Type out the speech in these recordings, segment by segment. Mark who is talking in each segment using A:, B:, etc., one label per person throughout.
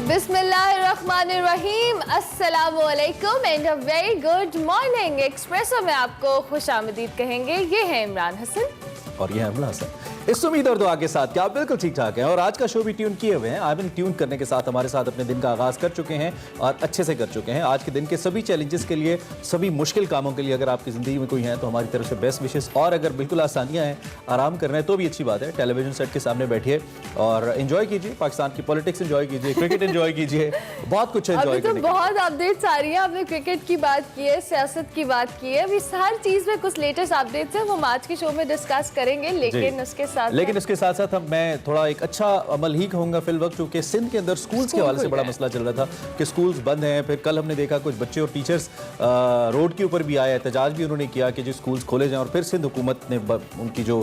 A: बिस्मिल्लाहिर्रहमानिर्रहीम, अस्सलामुअलैकुम and a very good morning. Espresso में आपको खुशामदीद कहेंगे। ये है इमरान हसन
B: और ये है अमला हसन। इस उम्मीद और दुआ के साथ कि आप बिल्कुल ठीक ठाक हैं और आज का शो भी ट्यून किए हुए हैं। आप ट्यून करने के साथ हमारे साथ अपने दिन का आगाज़ कर चुके हैं और अच्छे से कर चुके हैं। आज के दिन के सभी चैलेंजेस के लिए, सभी मुश्किल कामों के लिए अगर आपकी ज़िंदगी में कोई है तो हमारी तरफ से बेस्ट विशेस। और अगर बिल्कुल आसानियाँ हैं, आराम करना है तो भी अच्छी बात है। टेलीविजन सेट के सामने बैठिए और इन्जॉय कीजिए, पाकिस्तान की पॉलिटिक्स इन्जॉय कीजिए, क्रिकेट इन्जॉय कीजिए, बहुत कुछ इन्जॉय कीजिए।
A: बहुत अपडेट्स आ रही है। आपने क्रिकेट की बात की है, सियासत की बात की है, अभी हर चीज़ में कुछ लेटेस्ट अपडेट्स हैं, वो आज के शो में डिस्कस करेंगे। लेकिन उसके साथ
B: मैं थोड़ा एक अच्छा अमल ही कहूँगा फिल वक्त, क्योंकि सिंध के अंदर स्कूल्स के हवाले से बड़ा मसला चल रहा था कि स्कूल्स बंद हैं। फिर कल हमने देखा कुछ बच्चे और टीचर्स रोड के ऊपर भी आए, एहतजाज भी उन्होंने किया कि जो स्कूल्स खोले जाएं। और फिर सिंध हुकूमत ने उनकी जो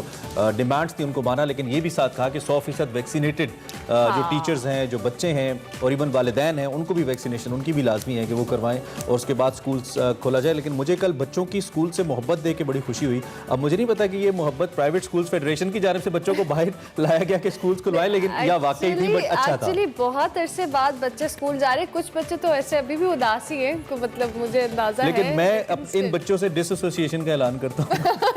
B: डिमांड्स थी उनको माना, लेकिन ये भी साथ कहा कि 100% वैक्सीनेटेड जो टीचर्स हैं, जो बच्चे हैं और इवन वालिदैन हैं, उनको भी वैक्सीनेशन उनकी भी लाजमी है कि वो करवाएं और उसके बाद स्कूल्स खोला जाए। लेकिन मुझे कल बच्चों की स्कूल से मोहब्बत देख के बड़ी खुशी हुई। अब मुझे नहीं पता कि ये मोहब्बत प्राइवेट स्कूल्स फेडरेशन की जानिब से बच्चों को बाहर लाया गया कि स्कूल्स खुलवाए, लेकिन या वाकई थी, बट अच्छा था।
A: एक्चुअली बहुत अरसे बाद बच्चे स्कूल जा रहे हैं। कुछ बच्चे तो ऐसे अभी भी उदासी हैं, मतलब मुझे अंदाजा है।
B: लेकिन मैं अब इन बच्चों से डिसएसोसिएशन का ऐलान करता हूँ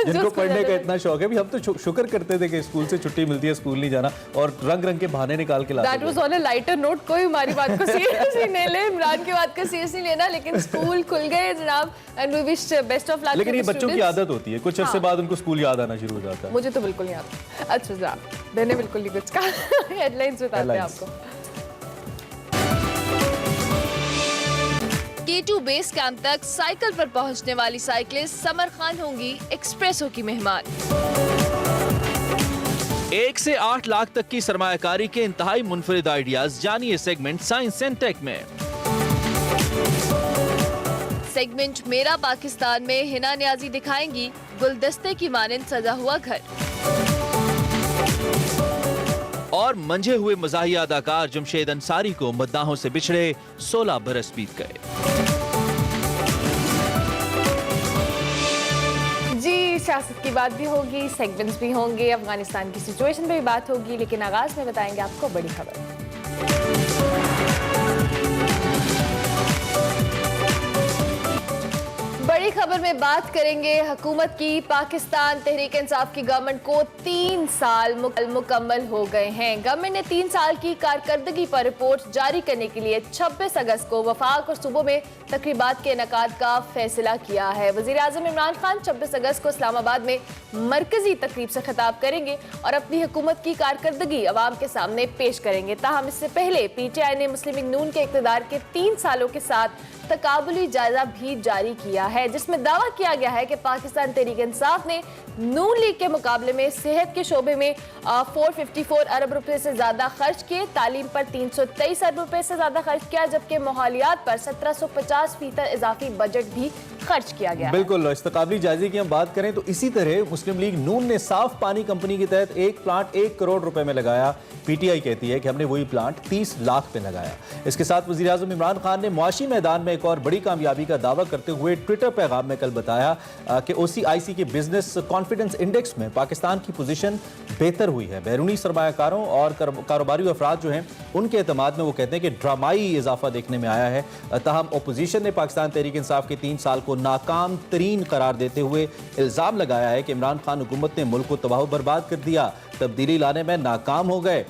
B: जिनको पढ़ने का इतना शौक है। हम तो शुक्र करते थे कि स्कूल से छुट्टी मिलती है, स्कूल नहीं जाना, और रंग रंग के बहाने निकाल के लाते थे।
A: That was on a lighter note. कोई हमारी बात को सीरियसली नहीं ले, इमरान की बात को सीरियसली लेना, लेकिन स्कूल खुल गए जनाब and we wish best of luck.
B: लेकिन ये बच्चों की आदत होती है, कुछ अरसे बाद उनको स्कूल याद आना शुरू हो जाता है।
A: मुझे तो बिल्कुल नहीं आता। अच्छा जनाब, मैंने बिल्कुल नहीं कुछ कहा। हेडलाइंस बताते हैं आपको। K2 बेस कैंप तक साइकिल पर पहुंचने वाली साइकिलिस्ट समर खान होंगी एक्सप्रेसो की मेहमान।
C: 1 से 8 लाख तक की सरमायाकारी के इंतहाई मुनफरिद आइडियाज, जानिए सेगमेंट साइंस एंड टेक में।
A: सेगमेंट मेरा पाकिस्तान में हिना न्याजी दिखाएंगी गुलदस्ते की मानंद सजा हुआ घर।
C: और मंझे हुए मज़ाहिया अदाकार जमशेद अंसारी को मद्दाहों से बिछड़े 16 बरस बीत गए।
A: जी, सियासत की बात भी होगी, सेगमेंट्स भी होंगे, अफगानिस्तान की सिचुएशन पे भी बात होगी, लेकिन आगाज में बताएंगे आपको बड़ी खबर। बड़ी खबर में बात करेंगे हुकूमत की। पाकिस्तान तहरीक इंसाफ की गवर्नमेंट को 3 साल मुकम्मल हो गए हैं। गवर्नमेंट ने 3 साल की कारकर्दगी पर रिपोर्ट जारी करने के लिए 26 अगस्त को वफाक और सूबों में तकरीबात के इनेकाद का फैसला किया है। वज़ीर आज़म इमरान खान 26 अगस्त को इस्लामाबाद में मरकजी तकरीब से खिताब करेंगे और अपनी हुकूमत की कारकर्दगी अवाम के सामने पेश करेंगे। ताहम इससे पहले PTI ने मुस्लिम लीग नून के इक़्तिदार के 3 सालों के साथ तकाबुली जायजा भी जारी किया है, जिसमें दावा किया गया है कि पाकिस्तान तहरीक इंसाफ ने नून लीग के मुकाबले में सेहत के शोबे में 454 अरब रुपए से ज्यादा खर्च किए, तालीम पर 323 अरब रुपए से ज्यादा खर्च किया, जबकि माहौलियात पर 1750% इजाफी बजट भी खर्च किया गया।
B: बिल्कुल, इस तकाबली जायजे की हम बात करें तो इसी तरह मुस्लिम लीग नून ने साफ पानी कंपनी के तहत एक प्लांट 1 करोड़ रुपए में लगाया। PTI कहती है कि हमने वही प्लांट 30 लाख पे लगाया। इसके साथ वज़ीर आज़म इमरान खान ने मुआशी मैदान में एक और बड़ी कामयाबी का दावा करते हुए ट्विटर पैगाम में कल बताया कि OCIC के बिजनेस कॉन्फिडेंस इंडेक्स में पाकिस्तान की पोजीशन बेहतर हुई है। बैरूनी सरमायाकारों और कारोबारी अफराद जो हैं उनके एतमाद में वो कहते हैं कि ड्रामाई इजाफा देखने में आया है। ताहम अपोजिशन ने पाकिस्तान तहरीक इंसाफ के 3 साल को नाकाम तरीन करार देते हुए इल्ज़ाम लगाया है कि इमरान खान हुकूमत ने मुल्क को तबाह बर्बाद कर दिया, तब्दीली लाने में नाकाम हो गए।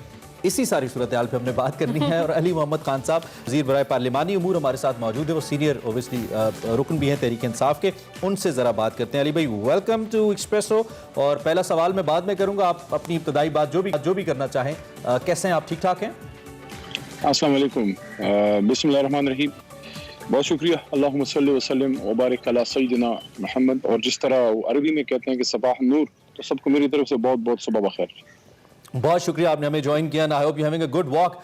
B: इसी सारी सूरत हाल पे हमने बात करनी है और अली मोहम्मद खान साहब वज़ीर बराए पार्लिमानी अमूर हमारे साथ मौजूद है। वो सीनियर ओबियसली रुकन भी हैं तहरीक इंसाफ के, उनसे ज़रा बात करते हैं। अली भाई, वेलकम टू एक्सप्रेसो। और पहला सवाल मैं बाद में करूँगा, आप अपनी इब्तदाई बात जो भी करना चाहें। कैसे हैं आप? ठीक ठाक हैं?
D: अस्सलाम वालेकुम, बिस्मिल्लाहिर्रहमानिर्रहीम। बहुत शुक्रिया। अल्लाहुम्मा सल्ली व सल्लिम व बारिक अला सय्यिदिना मुहम्मद। और जिस तरह अरबी में कहते हैं कि सबाह नूर, तो सबको मेरी तरफ से बहुत बहुत सुबह बखैर।
B: बहुत शुक्रिया, आपने हमें ज्वाइन किया। I hope you having a good walk.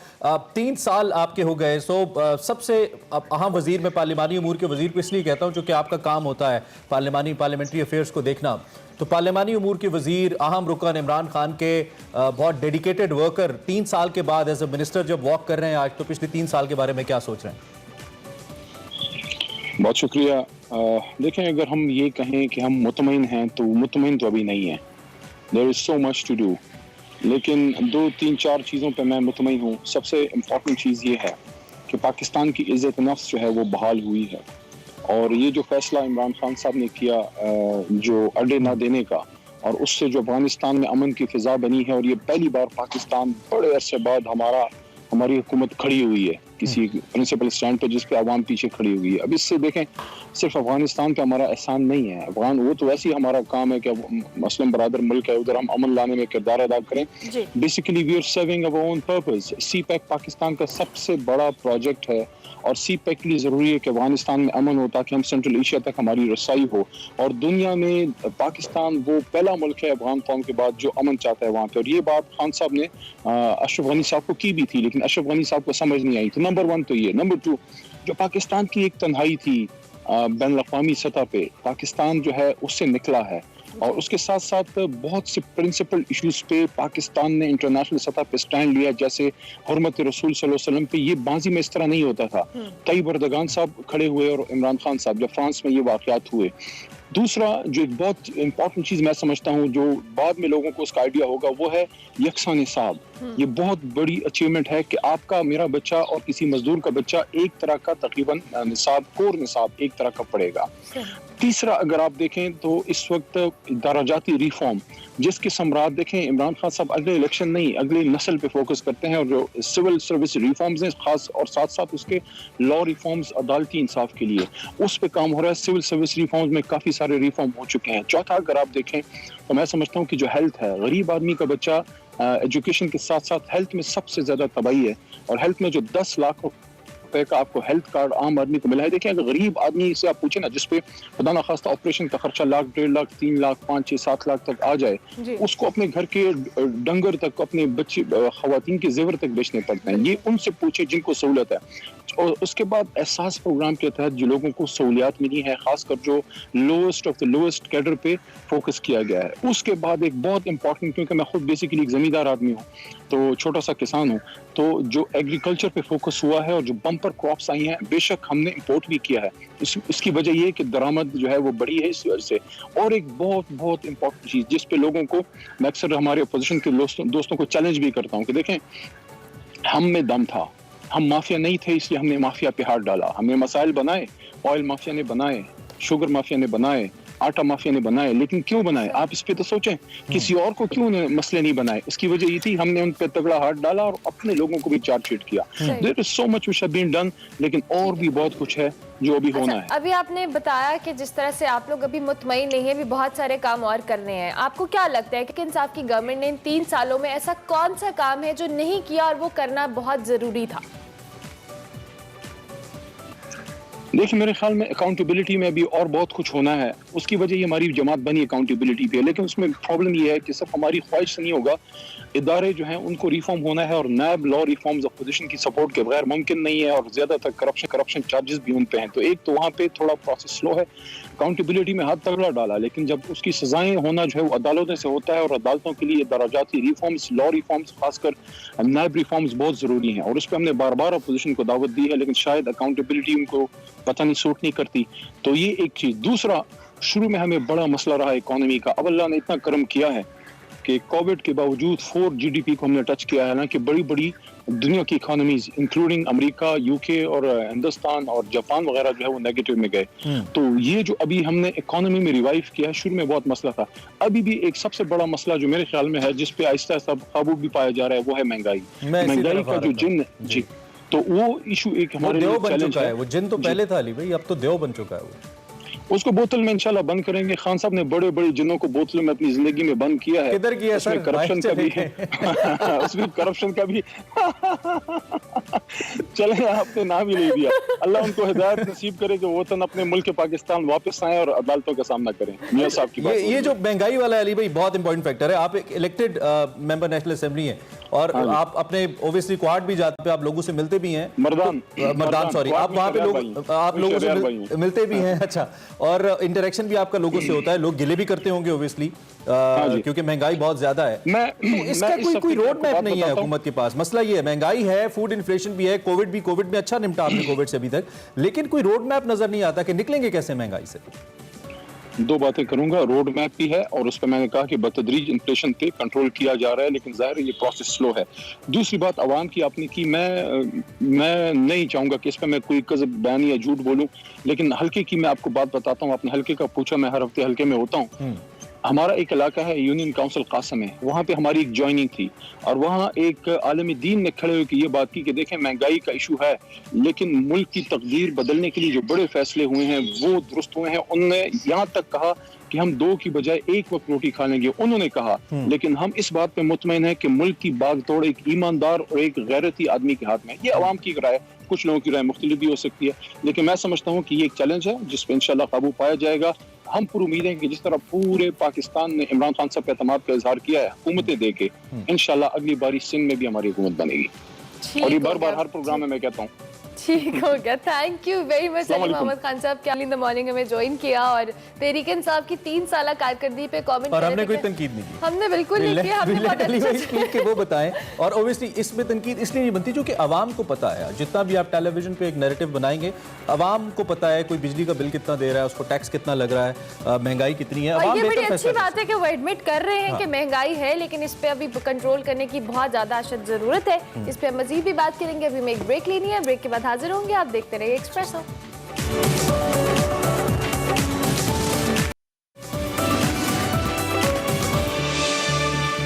B: 3 साल आपके हो गए। सबसे अहम वजीर, मैं पार्लिमानी अमूर के वजीर को इसलिए कहता हूँ क्योंकि आपका काम होता है पार्लियामेंट्री अफेयर्स को देखना। तो पार्लिमानी अमूर के वजीर, अहम रुकन इमरान खान के बहुत डेडिकेटेड वर्कर 3 साल के बाद एज ए मिनिस्टर जब वॉक कर रहे हैं आज, तो पिछले 3 साल के बारे में क्या सोच रहे हैं?
D: बहुत शुक्रिया। देखें, अगर हम ये कहें कि हम मुतमईन हैं तो मुतमईन तो अभी नहीं है। There is so much to do, लेकिन 2, 3, 4 चीज़ों पे मैं मुतमईन हूँ। सबसे इम्पोर्टेंट चीज़ ये है कि पाकिस्तान की इज्जत नफ्स जो है वो बहाल हुई है। और ये जो फैसला इमरान खान साहब ने किया जो अड्डे ना देने का, और उससे जो अफगानिस्तान में अमन की फिजा बनी है, और ये पहली बार पाकिस्तान बड़े अरसे बाद हमारी हुकूमत खड़ी हुई है किसी प्रिंसिपल स्टैंड पे जिस पे आवाम पीछे खड़ी हुई है। अब इससे देखें, सिर्फ अफगानिस्तान पे हमारा एहसान नहीं है, अफगान वो तो वैसे ही हमारा काम है कि मुस्लिम बरादर मुल्क है, उधर हम अमन लाने में किरदार अदा करें। Basically we are serving our own purpose. CPEC Pakistan का सबसे बड़ा प्रोजेक्ट है, और सी पैक के लिए ज़रूरी है कि अफगानिस्तान में अमन हो, ताकि हम सेंट्रल एशिया तक हमारी रसाई हो, और दुनिया में पाकिस्तान वो पहला मुल्क है अफगान कौम के बाद जो अमन चाहता है वहाँ पे। और ये बात खान साहब ने अशरफ गनी साहब को की भी थी, लेकिन अशरफ गनी साहब को समझ नहीं आई। तो नंबर 1 तो ये। नंबर 2, जो पाकिस्तान की एक तन्हाई थी बैन अवी सतह पे, पाकिस्तान जो है उससे निकला है, और उसके साथ साथ बहुत से प्रिंसिपल इश्यूज पे पाकिस्तान ने इंटरनेशनल सतह पे स्टैंड लिया, जैसे हुर्मत रसूल सल्लल्लाहु अलैहि वसल्लम पे। ये बाजी में इस तरह नहीं होता था। तैयब एर्दोगान साहब खड़े हुए और इमरान खान साहब जब फ्रांस में ये वाकयात हुए। दूसरा जो एक बहुत इंपॉर्टेंट चीज मैं समझता हूँ, जो बाद में लोगों को उसका आइडिया होगा, वो है यकसा निसाब। ये बहुत बड़ी अचीवमेंट है कि आपका, मेरा बच्चा और किसी मजदूर का बच्चा एक तरह का तकरीबन निसाब, कोर निसाब एक तरह का पड़ेगा। तीसरा, अगर आप देखें तो इस वक्त दराजाती रिफॉर्म, जिसके सम्राट देखें इमरान खान साहब अगले इलेक्शन नहीं, अगले नस्ल पे फोकस करते हैं, और जो सिविल सर्विस रिफॉर्म्स हैं खास, और साथ साथ उसके लॉ रिफॉर्म्स अदालती इंसाफ के लिए उस पे काम हो रहा है। सिविल सर्विस रिफॉर्म्स में काफ़ी सारे रिफॉर्म हो चुके हैं। चौथा, अगर आप देखें तो मैं समझता हूँ कि जो हेल्थ है, गरीब आदमी का बच्चा एजुकेशन के साथ साथ हेल्थ में सबसे ज़्यादा तबाही है, और हेल्थ में जो 10 लाख रुपए का आपको हेल्थ कार्ड आम आदमी को मिला है। देखिए, अगर गरीब आदमी से आप पूछे ना, जिसपे खुदा ना खास्ता ऑपरेशन का खर्चा लाख, 1.5 लाख, 3 लाख, 5, 6, 7 लाख तक आ जाए, उसको अपने घर के डंगर तक, अपने बच्चे खवातीन के जेवर तक बेचने पड़ते हैं। ये उनसे पूछे जिनको सहूलत है। और उसके बाद एहसास प्रोग्राम के तहत जो लोगों को सहूलियात मिली है, खासकर जो lowest of the lowest cadre पे फोकस किया गया है। उसके बाद एक बहुत इंपॉर्टेंट, क्योंकि मैं खुद बेसिकली एक जमींदार आदमी हूँ, तो छोटा सा किसान हूँ, तो जो एग्रीकल्चर पे फोकस हुआ है और जो बम्पर क्रॉप्स आई हैं, बेशक हमने इंपोर्ट भी किया है, इसकी वजह ये है कि दरामद जो है वो बढ़ी है इस वजह से। और एक बहुत बहुत इंपॉर्टेंट चीज़ जिस पे लोगों को, मैं अक्सर हमारे अपोजिशन के दोस्तों को चैलेंज भी करता हूँ कि देखें, हम में दम था, हम माफिया नहीं थे, इसलिए हमने माफिया पे हाथ डाला। हमने मसाइल बनाए, ऑयल माफिया ने बनाए, शुगर माफिया ने बनाए, आटा माफिया ने बनाए, लेकिन क्यों बनाए? आप इस पे तो सोचें, किसी और को क्यों मसले नहीं बनाए? इसकी वजह ये थी, हमने उन पे तगड़ा हाथ डाला और अपने लोगों को भी चार्जशीट किया। There is so much which have been done, लेकिन और भी बहुत कुछ है जो अभी होना है।
A: अभी आपने बताया कि जिस तरह से आप लोग अभी मुतमईन नहीं है, अभी बहुत सारे काम और करने हैं। आपको क्या लगता है कि इंसाफ की गवर्नमेंट ने इन 3 सालों में ऐसा कौन सा काम है जो नहीं किया और वो करना बहुत जरूरी था?
D: देखिए, मेरे ख्याल में अकाउंटेबिलिटी में भी और बहुत कुछ होना है। उसकी वजह ये हमारी जमात बनी अकाउंटेबिलिटी पे, लेकिन उसमें प्रॉब्लम ये है कि सिर्फ हमारी ख्वाहिश से नहीं होगा। इदारे जो हैं उनको रिफॉर्म होना है, और नैब लॉ रिफॉर्म्स अपोजिशन की सपोर्ट के बगैर मुमकिन नहीं है, और ज़्यादातर करप्शन चार्जेस भी उन पे हैं। तो एक तो वहाँ पे थोड़ा प्रोसेस स्लो है। अकाउंटेबिलिटी में हाथ तगड़ा डाला, लेकिन जब उसकी सजाएं होना जो है वो अदालतों से होता है, और अदालतों के लिए दराजाती रिफॉर्म्स, लॉ रिफॉर्म्स, खासकर नैब रिफॉर्म्स बहुत ज़रूरी हैं। और उस पर हमने बार बार अपोजिशन को दावत दी है, लेकिन शायद अकाउंटेबिलिटी उनको पता नहीं सूट नहीं करती। तो ये एक चीज़। दूसरा, शुरू में हमें बड़ा मसला रहा इकोनॉमी का। अब अल्लाह ने इतना करम किया है कि कोविड के बावजूद 4 GDP को हमने टच किया है, ना कि बड़ी बड़ी दुनिया की इकोनॉमीज इंक्लूडिंग अमेरिका, यूके और हिंदुस्तान और जापान वगैरह जो है वो नेगेटिव में गए। तो ये जो अभी हमने इकोनॉमी में रिवाइव किया है, शुरू में बहुत मसला था। अभी भी एक सबसे बड़ा मसला जो मेरे ख्याल में है, जिस पे आहिस्ता आहिस्ता काबू भी पाया जा रहा है, वो है महंगाई। महंगाई का जो जिन जी, तो वो इशू एक हमारे लिए चैलेंज है।
B: वो जिन तो पहले था अली भाई, अब तो देव बन चुका है वो।
D: उसको बोतल में इंशाल्लाह बंद करेंगे। खान साहब ने बड़े बड़े जिन्नों को बोतलों में अपनी जिंदगी में बंद किया है।
B: किधर किया सर?
D: करप्शन का भी है उसमें करप्शन का भी चले, आपने नाम ही ले दिया। अल्लाह उनको हिदायत नसीब करे कि वो तन अपने मुल्क पाकिस्तान वापस आए और अदालतों का सामना करें। मियां साहब की बात।
B: ये जो महंगाई वाला है अली भाई, बहुत इंपॉर्टेंट फैक्टर है। आप एक इलेक्टेड मेंबर नेशनल असेंबली हैं, और आप अपने ओबियसली क्वाड भी जाते हैं, आप लोगों से मिलते भी हैं। मर्दान सॉरी, आप वहाँ पे आप लोगों से मिलते भी हैं। अच्छा, और इंटरेक्शन भी आपका लोगों से होता है, लोग गिले भी करते होंगे ओबियसली, क्योंकि महंगाई बहुत ज्यादा है। तो इसका कोई रोड मैप नहीं है हुकूमत के पास। मसला ये है, महंगाई है, फूड इन्फ्लेशन भी है, कोविड में अच्छा निपटा आपने कोविड से अभी तक, लेकिन कोई रोड मैप नजर नहीं आता कि निकलेंगे कैसे महंगाई से।
D: दो बातें करूंगा। रोड मैप भी है और उस पर मैंने कहा कि बतदरीज इन्फ्लेशन पे कंट्रोल किया जा रहा है, लेकिन जाहिर है ये प्रोसेस स्लो है। दूसरी बात आवाम की आपने की, मैं नहीं चाहूंगा कि इस पर मैं कोई कज़ब बयान या झूठ बोलूं, लेकिन हल्के की मैं आपको बात बताता हूं। आपने हल्के का पूछा, मैं हर हफ्ते हल्के में होता हूं। हमारा एक इलाका है यूनियन काउंसिल कासम में, वहाँ पे हमारी एक ज्वाइनिंग थी और वहाँ एक आलमी दीन ने खड़े होकर ये बात की कि देखें महंगाई का इशू है, लेकिन मुल्क की तकदीर बदलने के लिए जो बड़े फैसले हुए हैं वो दुरुस्त हुए हैं। उन्होंने यहाँ तक कहा कि हम 2 की बजाय 1 वक्त रोटी खा लेंगे, उन्होंने कहा। लेकिन हम इस बात पे मुतमईन है कि मुल्क की बागदौड़ एक ईमानदार और एक गैरती आदमी के हाथ में। ये अवाम की राय, कुछ लोगों की राय मुख्तलिफ भी हो सकती है, लेकिन मैं समझता हूँ कि ये एक चैलेंज है जिस पर इंशाल्लाह काबू पाया जाएगा। हम पूरी उम्मीद है कि जिस तरह पूरे पाकिस्तान ने इमरान खान साहब के एतमाद का इजहार किया है हुकूमतें दे के, इंशाल्लाह अगली बारी सिंध में भी हमारी हुकूमत बनेगी। और ये बार बार हर प्रोग्राम में मैं कहता हूँ।
A: ठीक हो गया, thank you very much Ali Mohammad Khan साहब के अर्ली इन द मॉर्निंग हमें ज्वाइन किया और तहरीक इंसाफ की 3 साल कारकर्दगी पे कमेंट
B: और हमने कोई तनकीद नहीं की।
A: हमने बिल्कुल नहीं किया, हमने बहुत अच्छा
B: कि वो बताएं। और ऑब्वियसली इसमें तनकीद इसलिए नहीं बनती क्योंकि आवाम को पता है, जितना भी आप टेलीविजन पे एक नैरेटिव बनाएंगे, आवाम को पता है कोई बिजली का बिल कितना दे रहा है, उसको टैक्स कितना लग रहा है, महंगाई कितनी है।
A: और ये बड़ी अच्छी बात है कि वो एडमिट कर रहे हैं कि महंगाई है, लेकिन इस पे अभी कंट्रोल करने की बहुत ज्यादा अशद जरूरत है। इस पे मजीद भी बात करेंगे। अभी मैं एक ब्रेक लेनी है, ब्रेक के बाद हाजिर होंगे। आप देखते रहिए Expresso.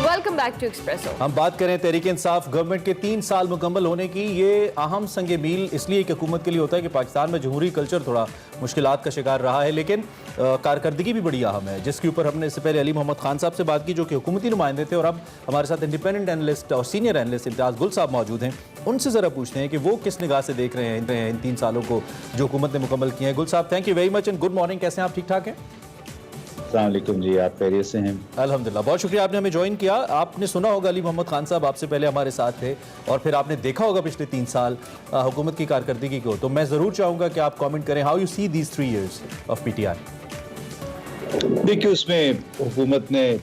A: Welcome back to Expresso.
B: हम बात करें तहरीक इंसाफ गवर्नमेंट के 3 साल मुकम्मल होने की। ये अहम संग मील इसलिए कि हुकूमत के लिए होता है कि पाकिस्तान में जमहूरी कल्चर थोड़ा मुश्किलात का शिकार रहा है, लेकिन कारकर्दगी भी बड़ी अहम है, जिसके ऊपर हमने इससे पहले अली मोहम्मद खान साहब से बात की जो कि हुकूमती नुमाइंदे थे, और अब हमारे साथ इंडिपेंडेंट एनालिस्ट और सीनियर एनालिस्ट इम्तियाज़ गुल साहब मौजूद हैं। उनसे ज़रा पूछते हैं कि वो किस निगाह से देख रहे हैं इन 3 सालों को जो हुकूमत ने मुकम्मल किए हैं। गुल साहब, thank you very much and good morning. कैसे हैं आप? ठीक ठाक हैं?
E: अस्सलाम वालेकुम जी, आप खैरियत से हैं?
B: अल्हम्दुलिल्लाह, बहुत शुक्रिया आपने हमें ज्वाइन किया। आपने सुना होगा अली मोहम्मद खान साहब आपसे पहले हमारे साथ थे और फिर आपने देखा होगा पिछले 3 साल हुकूमत की कारकर्दगी को, तो मैं ज़रूर चाहूँगा कि आप कमेंट करें how you see these 3 years of PTI.
E: देखिए, उसमें हुकूमत ने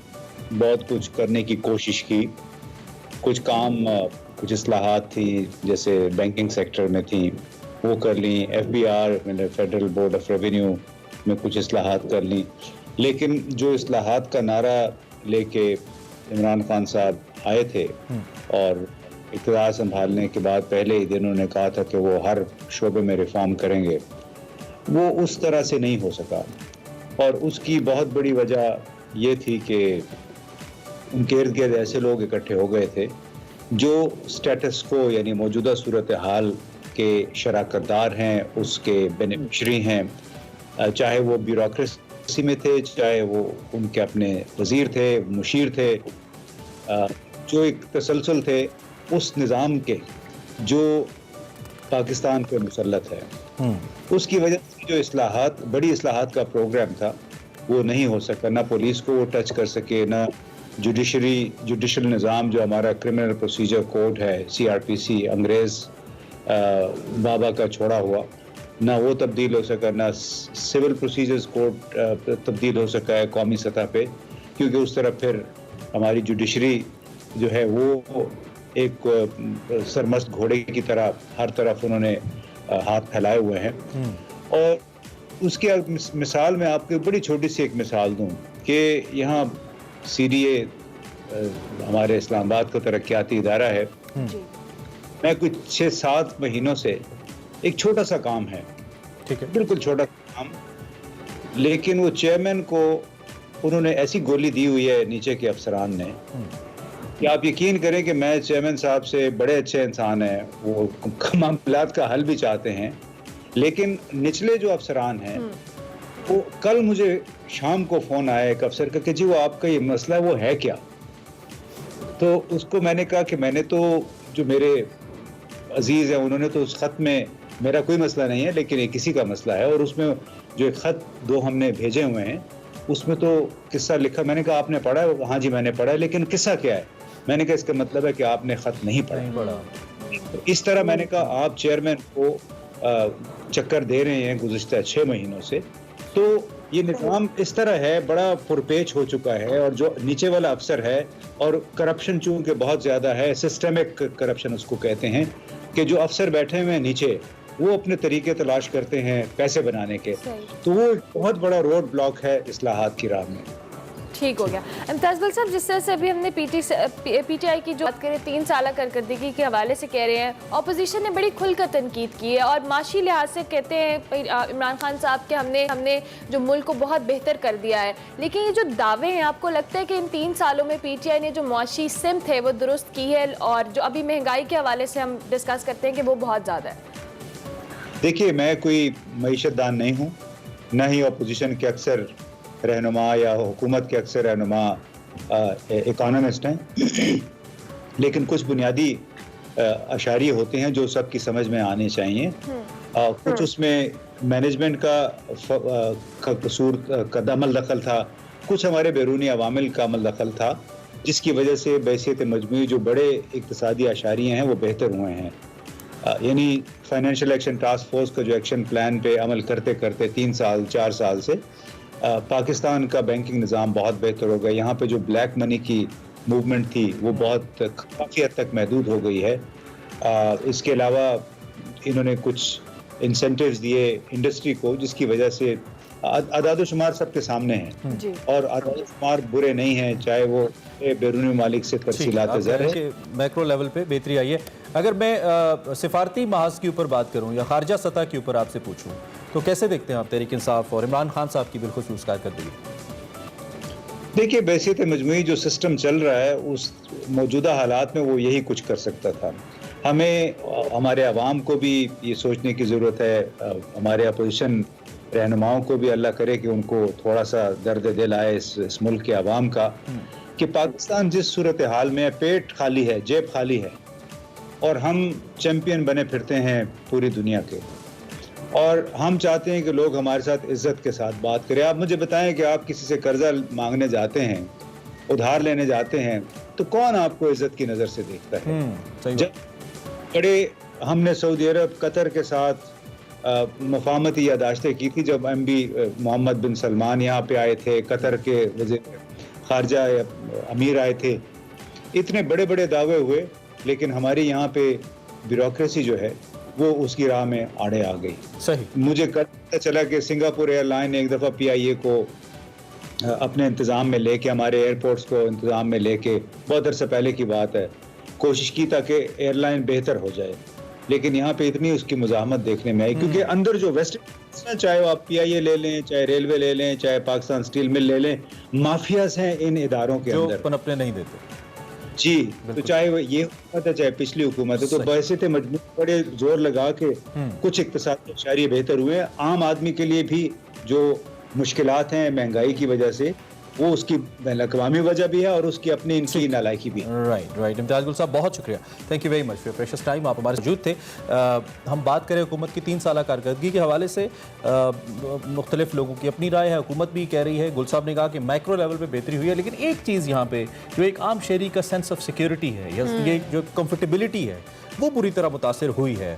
E: बहुत कुछ करने की कोशिश की। कुछ काम, कुछ इस्लाहात थी जैसे बैंकिंग सेक्टर में थी, वो कर ली। FBR मैंने फेडरल बोर्ड ऑफ रेवेन्यू में कुछ इस्लाहात कर ली। लेकिन जो इस्लाहात का नारा लेके इमरान खान साहब आए थे और इक़्तिदार संभालने के बाद पहले ही दिन उन्होंने कहा था कि वो हर शोबे में रिफॉर्म करेंगे, वो उस तरह से नहीं हो सका। और उसकी बहुत बड़ी वजह ये थी कि उनके इर्द गिर्द ऐसे लोग इकट्ठे हो गए थे जो स्टेटस को यानी मौजूदा सूरत हाल के शराकतदार हैं, उसके बेनिफिशरी हैं, चाहे वो ब्यूरोक्रेसी में थे, चाहे वो उनके अपने वज़ीर थे, मुशीर थे, जो एक तसलसल थे उस निज़ाम के जो पाकिस्तान पे मुसल्लत है। उसकी वजह से जो इस्लाहात, बड़ी इस्लाहात का प्रोग्राम था, वो नहीं हो सका। ना पुलिस को वो टच कर सके, ना जुडिशल निज़ाम जो हमारा क्रिमिनल प्रोसीजर कोड है, CRPC अंग्रेज़ बाबा का छोड़ा हुआ, ना वो तब्दील हो सका, ना सिविल प्रोसीजर्स कोड तब्दील हो सका है कौमी सतह पे, क्योंकि उस तरफ फिर हमारी जुडिशरी जो है वो एक सरमस्त घोड़े की तरह हर तरफ उन्होंने हाथ फैलाए हुए हैं। और उसकी मिसाल मैं आपको बड़ी छोटी सी एक मिसाल दूं कि यहाँ CDA हमारे इस्लामाबाद का तरक्याती इदारा है। मैं कुछ 6-7 महीनों से, एक छोटा सा काम है, ठीक है, बिल्कुल छोटा सा काम, लेकिन वो चेयरमैन को उन्होंने ऐसी गोली दी हुई है नीचे के अफसरान ने कि आप यकीन करें कि मैं चेयरमैन साहब से, बड़े अच्छे इंसान हैं, वो मामलात का हल भी चाहते हैं, लेकिन निचले जो अफसरान हैं वो कल मुझे शाम को फ़ोन आया एक अफसर का कि जी वो आपका ये मसला वो है क्या। तो उसको मैंने कहा कि मैंने तो, जो मेरे अजीज़ हैं उन्होंने तो उस ख़त में, मेरा कोई मसला नहीं है लेकिन ये किसी का मसला है, और उसमें जो एक ख़त 2 हमने भेजे हुए हैं उसमें तो किस्सा लिखा। मैंने कहा आपने पढ़ा है? हाँ जी मैंने पढ़ा है, लेकिन किस्सा क्या है? मैंने कहा इसका मतलब है कि आपने ख़त नहीं पढ़ा। इस तरह मैंने कहा आप चेयरमैन को चक्कर दे रहे हैं गुज़िश्ता 6 महीनों से, तो ये निज़ाम इस तरह है, बड़ा पुरपेच हो चुका है। और जो नीचे वाला अफसर है, और करप्शन चूँकि बहुत ज़्यादा है, सिस्टमिक करप्शन उसको कहते हैं, कि जो अफसर बैठे हुए हैं नीचे वो अपने तरीके तलाश करते हैं पैसे बनाने के,
A: सही।
E: तो वो बहुत बड़ा रोड ब्लॉक है इस्लाहात की राह में।
A: ठीक हो गया। इम्तियाज बिल साहब, जिस तरह से अभी हमने पीटीआई की जो बात करें 3 साल कारकर्दगी के हवाले से कह रहे हैं, ऑपोजिशन ने बड़ी खुलकर तनकीद की है और माशी लिहाज से कहते हैं इमरान खान साहब के हमने जो मुल्क को बहुत बेहतर कर दिया है, लेकिन ये जो दावे हैं, आपको लगता है कि इन 3 सालों में पीटीआई ने जो मुआशी सिमत है वो दुरुस्त की है? और जो अभी महंगाई के हवाले से हम डिस्कस करते हैं कि वो बहुत ज़्यादा है।
E: देखिए, मैं कोई मईशतदान नहीं हूँ, न ही अपोजिशन के अक्सर रहनुमा या हुकूमत के अक्सर रहनुमा इकोनॉमिस्ट हैं, लेकिन कुछ बुनियादी अशारी होते हैं जो सबकी समझ में आने चाहिए। कुछ उसमें मैनेजमेंट का कसूर का अमल दखल था, कुछ हमारे बैरूनी अवामिल का अमल दखल था, जिसकी वजह से बैसियत मजमूई जो बड़े इक्तिसादी अशारियाँ हैं वो बेहतर हुए हैं। यानी फाइनेंशियल एक्शन टास्क फोर्स का जो एक्शन प्लान पे अमल करते करते 3 साल 4 साल से पाकिस्तान का बैंकिंग निज़ाम बहुत बेहतर हो गया। यहाँ पे जो ब्लैक मनी की मूवमेंट थी वो बहुत काफ़ी हद तक महदूद हो गई है। इसके अलावा इन्होंने कुछ इंसेंटिव्स दिए इंडस्ट्री को, जिसकी वजह से अदाद-ओ-शुमार सबके सामने हैं और अदाद-ओ-शुमार बुरे नहीं हैं, चाहे वो बैरूनी ममालिक से तरसीलात ज़र है।
B: मैक्रो लेवल पे बेहतरी आई है। अगर मैं सिफारती महाज के ऊपर बात करूँ या खारजा सतह के ऊपर आपसे पूछूँ, तो कैसे देखते हैं आप तहरीक इंसाफ और इमरान खान साहब की बिलखुसूस कारकर्दगी?
E: देखिए, बैसियत मजमूई जो सिस्टम चल रहा है उस मौजूदा हालात में वो यही कुछ कर सकता था। हमें हमारे अवाम को भी ये सोचने की ज़रूरत है, हमारे अपोजिशन रहनुमाओं को भी अल्लाह करे कि उनको थोड़ा सा दर्द दिल आए इस मुल्क के अवाम का, कि पाकिस्तान जिस सूरत हाल में पेट खाली है, जेब खाली है और हम चैम्पियन बने फिरते हैं पूरी दुनिया के, और हम चाहते हैं कि लोग हमारे साथ इज्जत के साथ बात करें। आप मुझे बताएं कि आप किसी से कर्जा मांगने जाते हैं, उधार लेने जाते हैं, तो कौन आपको इज्जत की नज़र से देखता है? जब बड़े हमने सऊदी अरब कतर के साथ मफाहमती यादाश्तें की थी, जब MB मोहम्मद बिन सलमान यहाँ पे आए थे, कतर के वज़ीर खारजा अमीर आए थे, इतने बड़े बड़े दावे हुए, लेकिन हमारी यहाँ पे ब्यूरोक्रेसी जो है वो उसकी राह में आड़े आ गई।
B: सही।
E: मुझे कल पता चला कि सिंगापुर एयरलाइन ने एक दफ़ा PIA को अपने इंतज़ाम में लेके, हमारे एयरपोर्ट्स को इंतज़ाम में लेके, बहुत अरसे पहले की बात है, कोशिश की ताकि एयरलाइन बेहतर हो जाए, लेकिन यहाँ पे इतनी उसकी मुज़ाहमत देखने में आई, क्योंकि अंदर जो वेस्ट, चाहे आप PIA ले लें, चाहे रेलवे ले लें, चाहे पाकिस्तान स्टील मिल ले लें, माफियाज हैं इन इदारों के अंदर,
B: पनपने नहीं देते।
E: जी, तो चाहे वो ये हुकूमत है चाहे पिछली हुकूमत है, तो बैसियत मजमूई बड़े जोर लगा के कुछ इक्तिसादी अशारिये बेहतर हुए। आम आदमी के लिए भी जो मुश्किलात हैं महंगाई की वजह से, वो उसकी बैनुल-अक़वामी वजह भी है और उसकी अपनी इनकी नालायकी भी है।
B: राइट। इम्तियाज बिल साहब, बहुत शुक्रिया, thank you very much for precious time, आप हमारे मौजूद थे। हम बात करें हुकूमत की 3 साल कारकर्दगी के हवाले से, मुख्तलिफ लोगों की अपनी राय है, हुकूमत भी कह रही है, गुल साहब ने कहा कि माइक्रो लेवल पे बेहतरी हुई है, लेकिन एक चीज़ यहाँ पे जो एक आम शहरी का सेंस ऑफ सिक्योरिटी है या ये जो कंफर्टेबिलिटी है वो बुरी तरह मुतासिर हुई है।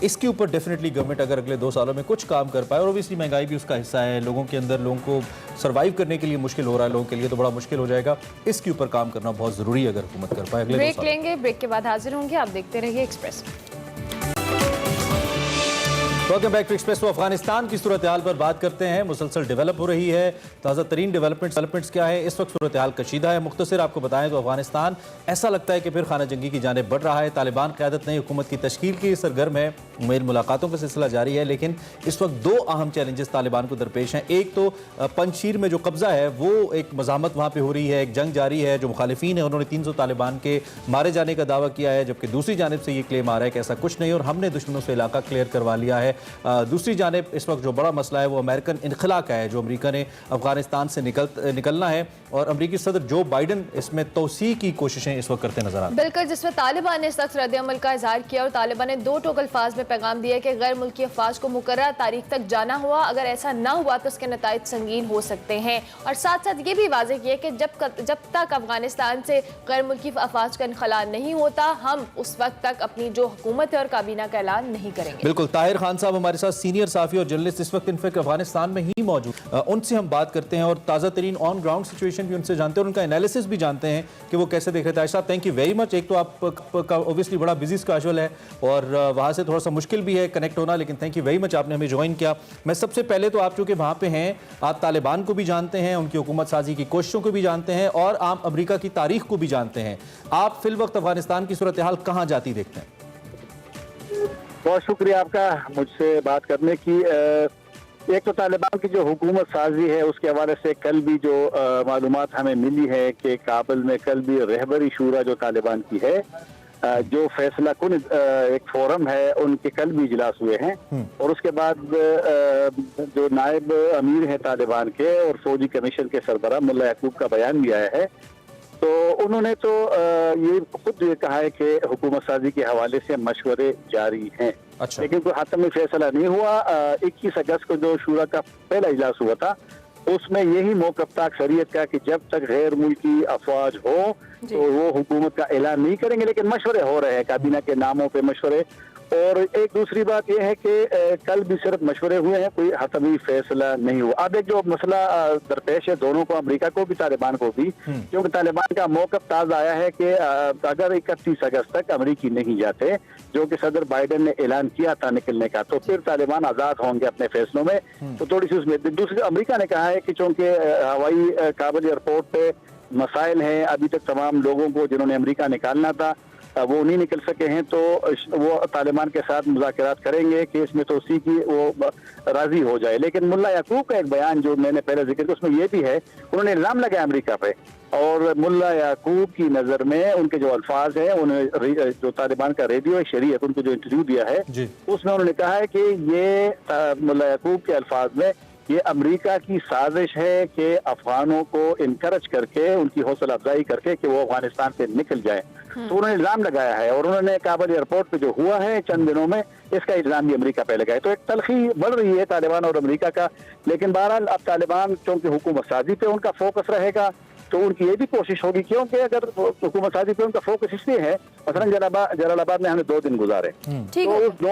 B: इसके ऊपर डेफिनेटली गवर्नमेंट अगर अगले 2 सालों में कुछ काम कर पाए, और ओबियसली महंगाई भी उसका हिस्सा है, लोगों के अंदर, लोगों को सर्वाइव करने के लिए मुश्किल हो रहा है, लोगों के लिए तो बड़ा मुश्किल हो जाएगा, इसके ऊपर काम करना बहुत ज़रूरी है अगर हुकूमत कर पाए। अगले 2
A: ब्रेक लेंगे, ब्रेक के बाद हाजिर होंगे, आप देखते रहिए Express.
B: Welcome back to Express. Afghanistan की सूरत हाल पर बात करते हैं, मुसलसल डेवलप हो रही है, ताज़ा तरीन डेवलपमेंट्स क्या है, इस वक्त सूरत हाल कशीदा है। मुख्तसर आपको बताएं तो अफगानिस्तान ऐसा लगता है कि फिर खाना जंगी की जानिब बढ़ रहा है। तालिबान क़यादत नई हुकूमत की तश्कील की सरगर्म है, मेल मुलाकातों का सिलसिला जारी है, लेकिन इस वक्त 2 अहम चैलेंजेस तालिबान को दरपेश हैं। एक तो पंजशीर में जो कब्ज़ा है वो एक मज़ामत वहाँ पर हो रही है, एक जंग जारी है, जो मुखालिफिन है उन्होंने 300 तालिबान के मारे जाने का दावा किया है, जबकि दूसरी जानिब से ये क्लेम आ रहा है कि ऐसा कुछ नहीं और हमने दुश्मनों से इलाका क्लियर करवा लिया है। दूसरी जानिब इस वक्त जो बड़ा मसला है वो अमेरिकन इनखला का है, जो अमेरिका ने अफगानिस्तान से निकलना है, और अमेरिकी सदर जो बाइडन इसमें तोसी की कोशिशें इस वक्त करते नजर आते हैं।
A: बिल्कुल, जिसमें तालिबान ने सख्त रद्द-ए-अमल का इजहार किया और तालिबान ने 2 टोक अल्फाज में पैगाम दिया कि गैर मुल्की अफवाज को मुकर्रर तारीख तक जाना हुआ, अगर ऐसा ना हुआ तो उसके नताइज संगीन हो सकते हैं। और साथ साथ ये भी वाज़ेह किया कि जब तक अफगानिस्तान से गैर मुल्की अफवाज का इनखला नहीं होता, हम उस वक्त तक अपनी जो हुकूमत है और काबीना का ऐलान नहीं करेंगे।
B: बिल्कुल, ताहिर खान साहब साहब हमारे साथ सीनियर साफी और जर्नलिस्ट इस वक्त इनफैक्ट अफगानिस्तान में ही मौजूद, उनसे हम बात करते हैं और ताज़ा तरीन ऑन ग्राउंड सिचुएशन भी उनसे जानते हैं और उनका एनालिसिस भी जानते हैं कि वो कैसे देख रहे थे। साहब थैंक यू वेरी मच। एक तो आपका ऑब्वियसली बड़ा बिजी स्केड्यूल है और वहाँ से थोड़ा सा मुश्किल भी है कनेक्ट होना, लेकिन थैंक यू वेरी मच आपने हमें ज्वाइन किया। मैं सबसे पहले तो आप चूँकि वहाँ पे हैं, आप तालिबान को भी जानते हैं, उनकी हुकूमत साजी की कोशिशों को भी जानते हैं और आप अमेरिका की तारीख को भी जानते हैं। आप फिल वक्त अफगानिस्तान की सूरत हाल कहाँ जाती देखते हैं?
F: बहुत शुक्रिया आपका मुझसे बात करने की। एक तो तालिबान की जो हुकूमत साजी है उसके हवाले से कल भी जो मालूमात हमें मिली है कि काबुल में कल भी रहबरी शूरा जो तालिबान की है, जो फैसला कुन एक फोरम है, उनके कल भी इजलास हुए हैं और उसके बाद जो नायब अमीर है तालिबान के और फौजी कमीशन के सरबराह मुल्ला याकूब का बयान भी आया है। तो उन्होंने तो ये खुद ये कहा है कि हुकूमत साजी के हवाले से मशवरे जारी हैं।
B: अच्छा।
F: लेकिन कोई हतमी फैसला नहीं हुआ। 21 अगस्त को जो शूरा का पहला इजलास हुआ था उसमें यही मौक़िफ़ था अक्सरियत का कि जब तक गैर मुल्की अफवाज हो तो वो हुकूमत का ऐलान नहीं करेंगे, लेकिन मशवरे हो रहे हैं, काबीना के नामों पे मशवरे। और एक दूसरी बात यह है कि कल भी सिर्फ मशवरे हुए हैं, कोई हतमी फैसला नहीं हुआ। अब एक जो मसला दरपेश है दोनों को, अमेरिका को भी तालिबान को भी, क्योंकि तालिबान का मौक़िफ़ ताज़ा आया है कि अगर 31 अगस्त तक अमेरिकी नहीं जाते, जो कि सदर बाइडेन ने ऐलान किया था निकलने का, तो फिर तालिबान आज़ाद होंगे अपने फैसलों में। तो थोड़ी सी उसमें दूसरी अमेरिका ने कहा है कि चूँकि हवाई काबुल एयरपोर्ट पे मसाइल हैं, अभी तक तमाम लोगों को जिन्होंने अमेरिका निकालना था वो नहीं निकल सके हैं, तो वो तालिबान के साथ मुज़ाकरात करेंगे कि इसमें तो उसी की वो राजी हो जाए। लेकिन मुल्ला याकूब का एक बयान जो मैंने पहले जिक्र किया उसमें ये भी है, उन्होंने इल्ज़ाम लगाया अमेरिका पे, और मुल्ला याकूब की नज़र में उनके जो अल्फाज हैं, उन्होंने जो तालिबान का रेडियो शरीयत उनको जो इंटरव्यू दिया है उसमें उन्होंने कहा है कि ये मुल्ला याकूब के अल्फाज में ये अमेरिका की साजिश है कि अफगानों को इनकरेज करके उनकी हौसला अफजाई करके कि वो अफगानिस्तान से निकल जाए। तो उन्होंने इल्ज़ाम लगाया है और उन्होंने काबुल एयरपोर्ट पे जो हुआ है चंद दिनों में इसका इल्ज़ाम भी अमेरिका पे लगाया। तो एक तलखी बढ़ रही है तालिबान और अमेरिका का। लेकिन बहरहाल अब तालिबान क्योंकि हुकूमत साजी पे उनका फोकस रहेगा तो उनकी ये भी कोशिश होगी, क्योंकि अगर हुकूमत साजी पे उनका फोकस इसलिए है, मसलन जलालाबाद में हमने 2 दिन गुजारे, तो उस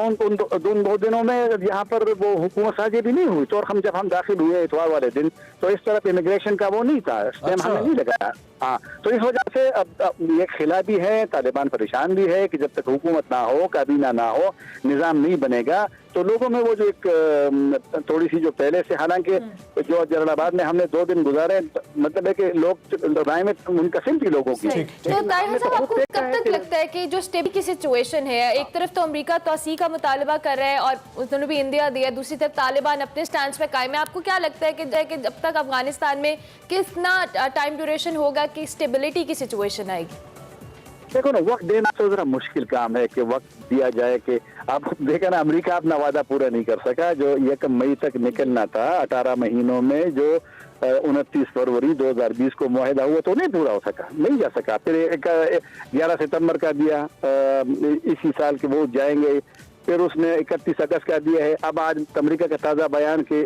F: उन 2 दिनों में यहाँ पर वो हुकूमत साजी भी नहीं हुई। तो और जब हम दाखिल हुए इतवार वाले दिन तो इस तरफ इमिग्रेशन का वो नहीं था, स्टैम्प हमने नहीं लगाया। हाँ, तो इस वजह से अब ये खिला भी है, तालिबान परेशान भी है कि जब तक हुकूमत ना हो, काबीना ना हो, निज़ाम नहीं बनेगा, तो लोगों में वो जो एक थोड़ी सी जो पहले से, हालांकि जो जलालाबाद में हमने 2 दिन गुजारे, मतलब है कि लोग राय में मुनकसिम थी लोगों की।
A: तो ताहिर साहब, आपको कब तक लगता है कि जो स्टेबल की सिचुएशन है, एक तरफ तो अमेरिका तोसी का मुतालबा कर रहा है और उन्होंने भी इंडिया दिया, दूसरी तरफ तालिबान अपने स्टैंड पे कायम है, आपको क्या लगता है कि जब तक अफगानिस्तान में कितना टाइम ड्यूरेशन होगा कि स्टेबिलिटी की सिचुएशन आएगी?
F: देखो ना, वक्त देना तो जरा मुश्किल काम है कि वक्त दिया जाए। कि आप देखा ना, अमेरिका अपना वादा पूरा नहीं कर सका, जो 1 मई तक निकलना था 18 महीनों में, जो 29 फरवरी 2020 को मुआहदा हुआ तो नहीं पूरा हो सका, नहीं जा सका। फिर 11 सितंबर का दिया इसी साल के वो जाएंगे, फिर उसने 31 अगस्त का दिया है। अब आज अमेरिका का ताज़ा बयान कि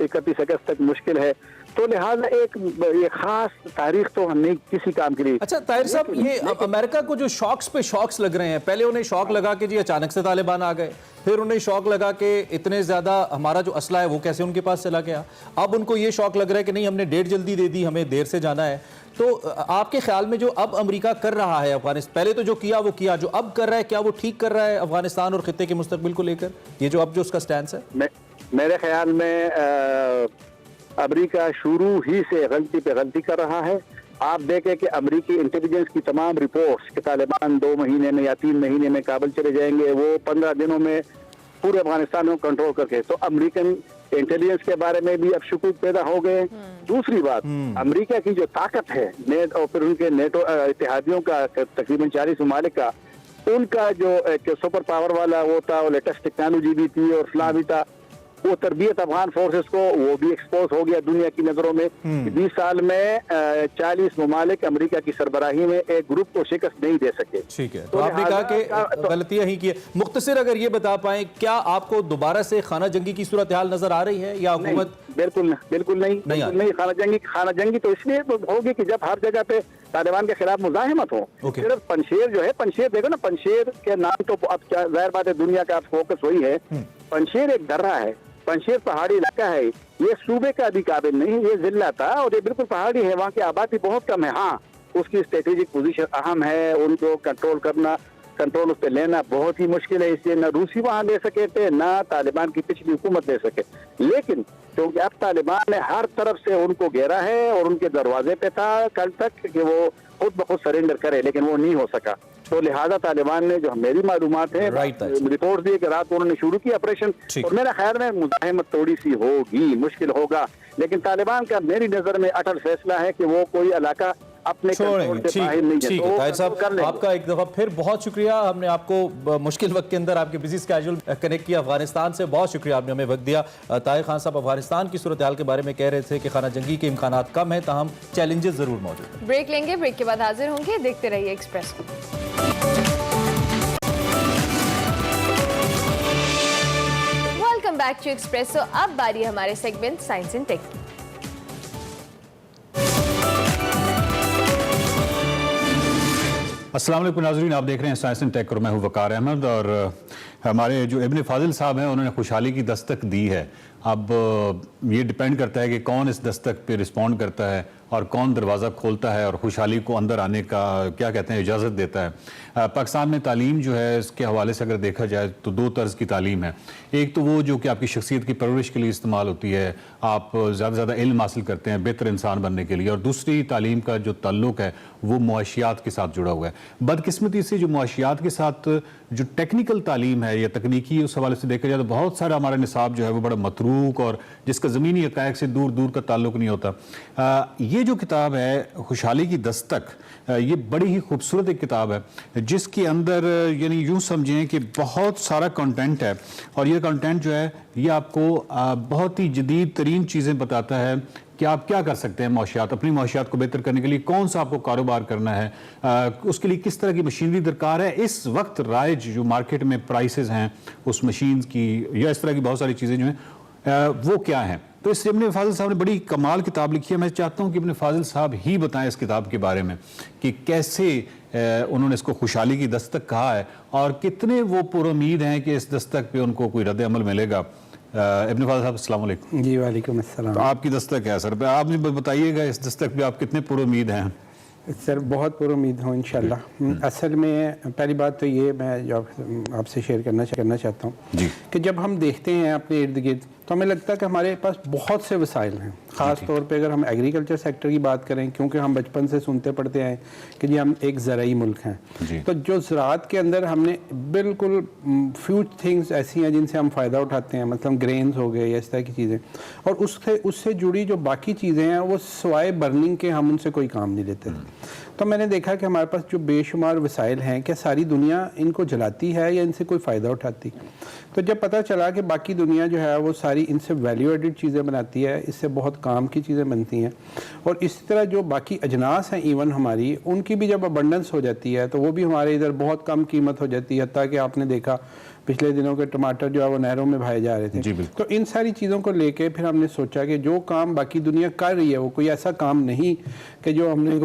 F: 31 अगस्त तक मुश्किल है, तो लिहाजा एक खास तारीख तो नहीं किसी काम के लिए।
B: अच्छा ताहिर साहब, ये अमेरिका को जो शॉक्स पे शॉक्स लग रहे हैं, पहले उन्हें शॉक लगा कि जी अचानक से तालिबान आ गए, फिर उन्हें शौक लगा कि इतने ज़्यादा हमारा जो असला है वो कैसे उनके पास चला गया, अब उनको ये शौक लग रहा है कि नहीं हमने डेट जल्दी दे दी, हमें देर से जाना है। तो आपके ख्याल में जो अब अमेरिका कर रहा है अफगानिस्तान, पहले तो जो किया वो किया, जो अब कर रहा है क्या वो ठीक कर रहा है अफगानिस्तान और खित्ते के मुस्तकबिल को लेकर, ये जो अब जो उसका स्टैंड है?
F: मेरे ख्याल में अमेरिका शुरू ही से गलती पे गलती कर रहा है। आप देखें कि अमेरिकी इंटेलिजेंस की तमाम रिपोर्ट्स कि तालिबान 2 महीने में या 3 महीने में काबुल चले जाएंगे, वो 15 दिनों में पूरे अफगानिस्तान को कंट्रोल करके, तो अमेरिकन इंटेलिजेंस के बारे में भी अब शुकूक पैदा हो गए। दूसरी बात, अमेरिका की जो ताकत है नेट और फिर उनके नेटो इत्तेहादियों का तकरीबन 40 ममालिक का, उनका जो एक सुपर पावर वाला वो था, वो लेटेस्ट टेक्नोलॉजी भी थी और फलां भी था, वो तरबियत अफगान फोर्सेस को वो भी एक्सपोज हो गया दुनिया की नजरों में। 20 साल में 40 ममालिक अमेरिका की सरबराही में एक ग्रुप को शिकस्त नहीं दे सके। ठीक है,
B: तो आपने कहा कि गलतियां ही की है। मुख्तसर अगर ये बता पाएं, क्या आपको दोबारा से खाना जंगी की सूरत हाल नजर आ रही है या हुकूमत
F: बिल्कुल नहीं। खाना जंगी तो इसलिए तो होगी कि जब हर जगह पे तालिबान के खिलाफ मुजाहिमत हो। सिर्फ पंशेर जो है, पंशेर देखो ना, पंशेर के नाम तो अब जाहिर बात है दुनिया का फोकस वही है। पंशेर एक दर्रा है, पंशेर पहाड़ी इलाका है, ये सूबे का भी काबिल नहीं, ये जिला था और ये बिल्कुल पहाड़ी है, वहाँ की आबादी बहुत कम है। हाँ, उसकी स्ट्रेटेजिक पोजीशन अहम है, उनको कंट्रोल उस पर लेना बहुत ही मुश्किल है, इसलिए न रूसी वहाँ ले सके थे, न तालिबान की पिछली हुकूमत ले सके। लेकिन क्योंकि अब तालिबान ने हर तरफ से उनको घेरा है और उनके दरवाजे पे था कल तक कि वो खुद ब खुद सरेंडर करे, लेकिन वो नहीं हो सका। तो लिहाजा तालिबान ने, जो मेरी मालूमात है, रिपोर्ट दी कि रात को उन्होंने शुरू किया ऑपरेशन, और मेरा ख्याल में मुजाहिमत थोड़ी सी होगी, मुश्किल होगा, लेकिन तालिबान का मेरी नजर में अटल फैसला है कि वो कोई इलाका अपने
B: छोड़ेंगे। ठीक है ताहिर साहब, आपका एक दफा फिर बहुत शुक्रिया। हमने आपको मुश्किल वक्त के अंदर आपके बिजी स्केड्यूल कनेक्ट किया अफगानिस्तान से, बहुत शुक्रिया, आपने हमें वक्त दिया। ताहिर खान साहब अफगानिस्तान की सूरत हाल के बारे में कह रहे थे कि खाना जंगी के इम्कानात कम है, ताहम चैलेंजेस जरूर मौजूद हैं।
A: ब्रेक लेंगे, ब्रेक के बाद हाजिर होंगे, देखते रहिए Express. Welcome back to Expresso. अब बारी हमारे सेगमेंट साइंस एंड टेक की।
G: अस्सलाम वालेकुम नाज़रीन, आप देख रहे हैं साइंस एंड टेक और मैं हूं वकार अहमद। और हमारे जो इब्न फाजिल साहब हैं उन्होंने खुशहाली की दस्तक दी है। अब ये डिपेंड करता है कि कौन इस दस्तक पे रिस्पॉन्ड करता है और कौन दरवाज़ा खोलता है और खुशहाली को अंदर आने का क्या कहते हैं इजाज़त देता है। पाकिस्तान में तालीम जो है इसके हवाले से अगर देखा जाए तो दो तर्ज की तालीम है। एक तो वो जो कि आपकी शख्सियत की परवरिश के लिए इस्तेमाल होती है, आप ज़्यादा से ज़्यादा इल्म हासिल करते हैं बेहतर इंसान बनने के लिए, और दूसरी तालीम का जो ताल्लुक है वो मुआशियात के साथ जुड़ा हुआ है। बदकिस्मती से जो मुआशियात के साथ जो टेक्निकल तालीम है या तकनीकी, उस हवाले से देखा जाए तो बहुत सारा हमारा निसाब जो है वो बड़ा मतरूक और जिसका ज़मीनी हक़ाइक़ से दूर दूर का ताल्लुक नहीं होता। ये जो किताब है खुशहाली की दस्तक, ये बड़ी ही खूबसूरत एक किताब है जिसके अंदर यानी यूँ समझें कि बहुत सारा कंटेंट है, और ये कंटेंट जो है ये आपको बहुत ही जदीद तरीन चीज़ें बताता है कि आप क्या कर सकते हैं मुआशियात, अपनी मुआशियात को बेहतर करने के लिए कौन सा आपको कारोबार करना है, उसके लिए किस तरह की मशीनरी दरकार है, इस वक्त राइज जो मार्केट में प्राइसेस हैं उस मशीन की या इस तरह की बहुत सारी चीज़ें जो हैं वो क्या हैं। तो इसलिए इब्न फाजिल साहब ने बड़ी कमाल किताब लिखी है। मैं चाहता हूँ कि इब्न फाजिल साहब ही बताएं इस किताब के बारे में कि कैसे उन्होंने इसको खुशहाली की दस्तक कहा है और कितने वो पुरुमीद हैं कि इस दस्तक पे उनको कोई रद्द अमल मिलेगा। इब्न फाजिल साहब अस्सलाम वालेकुम।
H: जी वालेकुम अस्सलाम।
G: तो आपकी दस्तक है सर, आप मुझे बताइएगा इस दस्तक पे आप कितने पुरुमीद हैं?
H: सर बहुत पुरुमीद हूँ इंशाल्लाह। असल में पहली बात तो ये मैं जो आपसे शेयर करना चाहता हूँ कि जब हम देखते हैं अपने इर्द गिर्द तो हमें लगता है कि हमारे पास बहुत से वसाइल हैं। ख़ास तौर पे अगर हम एग्रीकल्चर सेक्टर की बात करें, क्योंकि हम बचपन से सुनते पढ़ते आए कि जी हम एक ज़राई मुल्क हैं, तो जो ज़राअत के अंदर हमने बिल्कुल फ्यू थिंग्स ऐसी हैं जिनसे हम फ़ायदा उठाते हैं, मतलब ग्रेन्स हो गए या इस तरह की चीज़ें, और उससे जुड़ी जो बाकी चीज़ें हैं वो सिवाय बर्निंग के हम उनसे कोई काम नहीं लेते। तो मैंने देखा कि हमारे पास जो बेशुमार वसाइल हैं, क्या सारी दुनिया इनको जलाती है या इनसे कोई फ़ायदा उठाती? तो जब पता चला कि बाकी दुनिया जो है वो सारी इनसे वैल्यू एडिड चीज़ें बनाती है, इससे बहुत काम की चीज़ें बनती हैं, और इसी तरह जो बाकी अजनास हैं इवन हमारी, उनकी भी जब अबंडेंस हो जाती है तो वो भी हमारे इधर बहुत कम कीमत हो जाती है। हत्ता कि आपने देखा पिछले दिनों के टमाटर जो है वो नहरों में भाए जा रहे थे। तो इन सारी चीज़ों को लेके फिर हमने सोचा कि जो काम बाकी दुनिया कर रही है वो कोई ऐसा काम नहीं कि जो हमने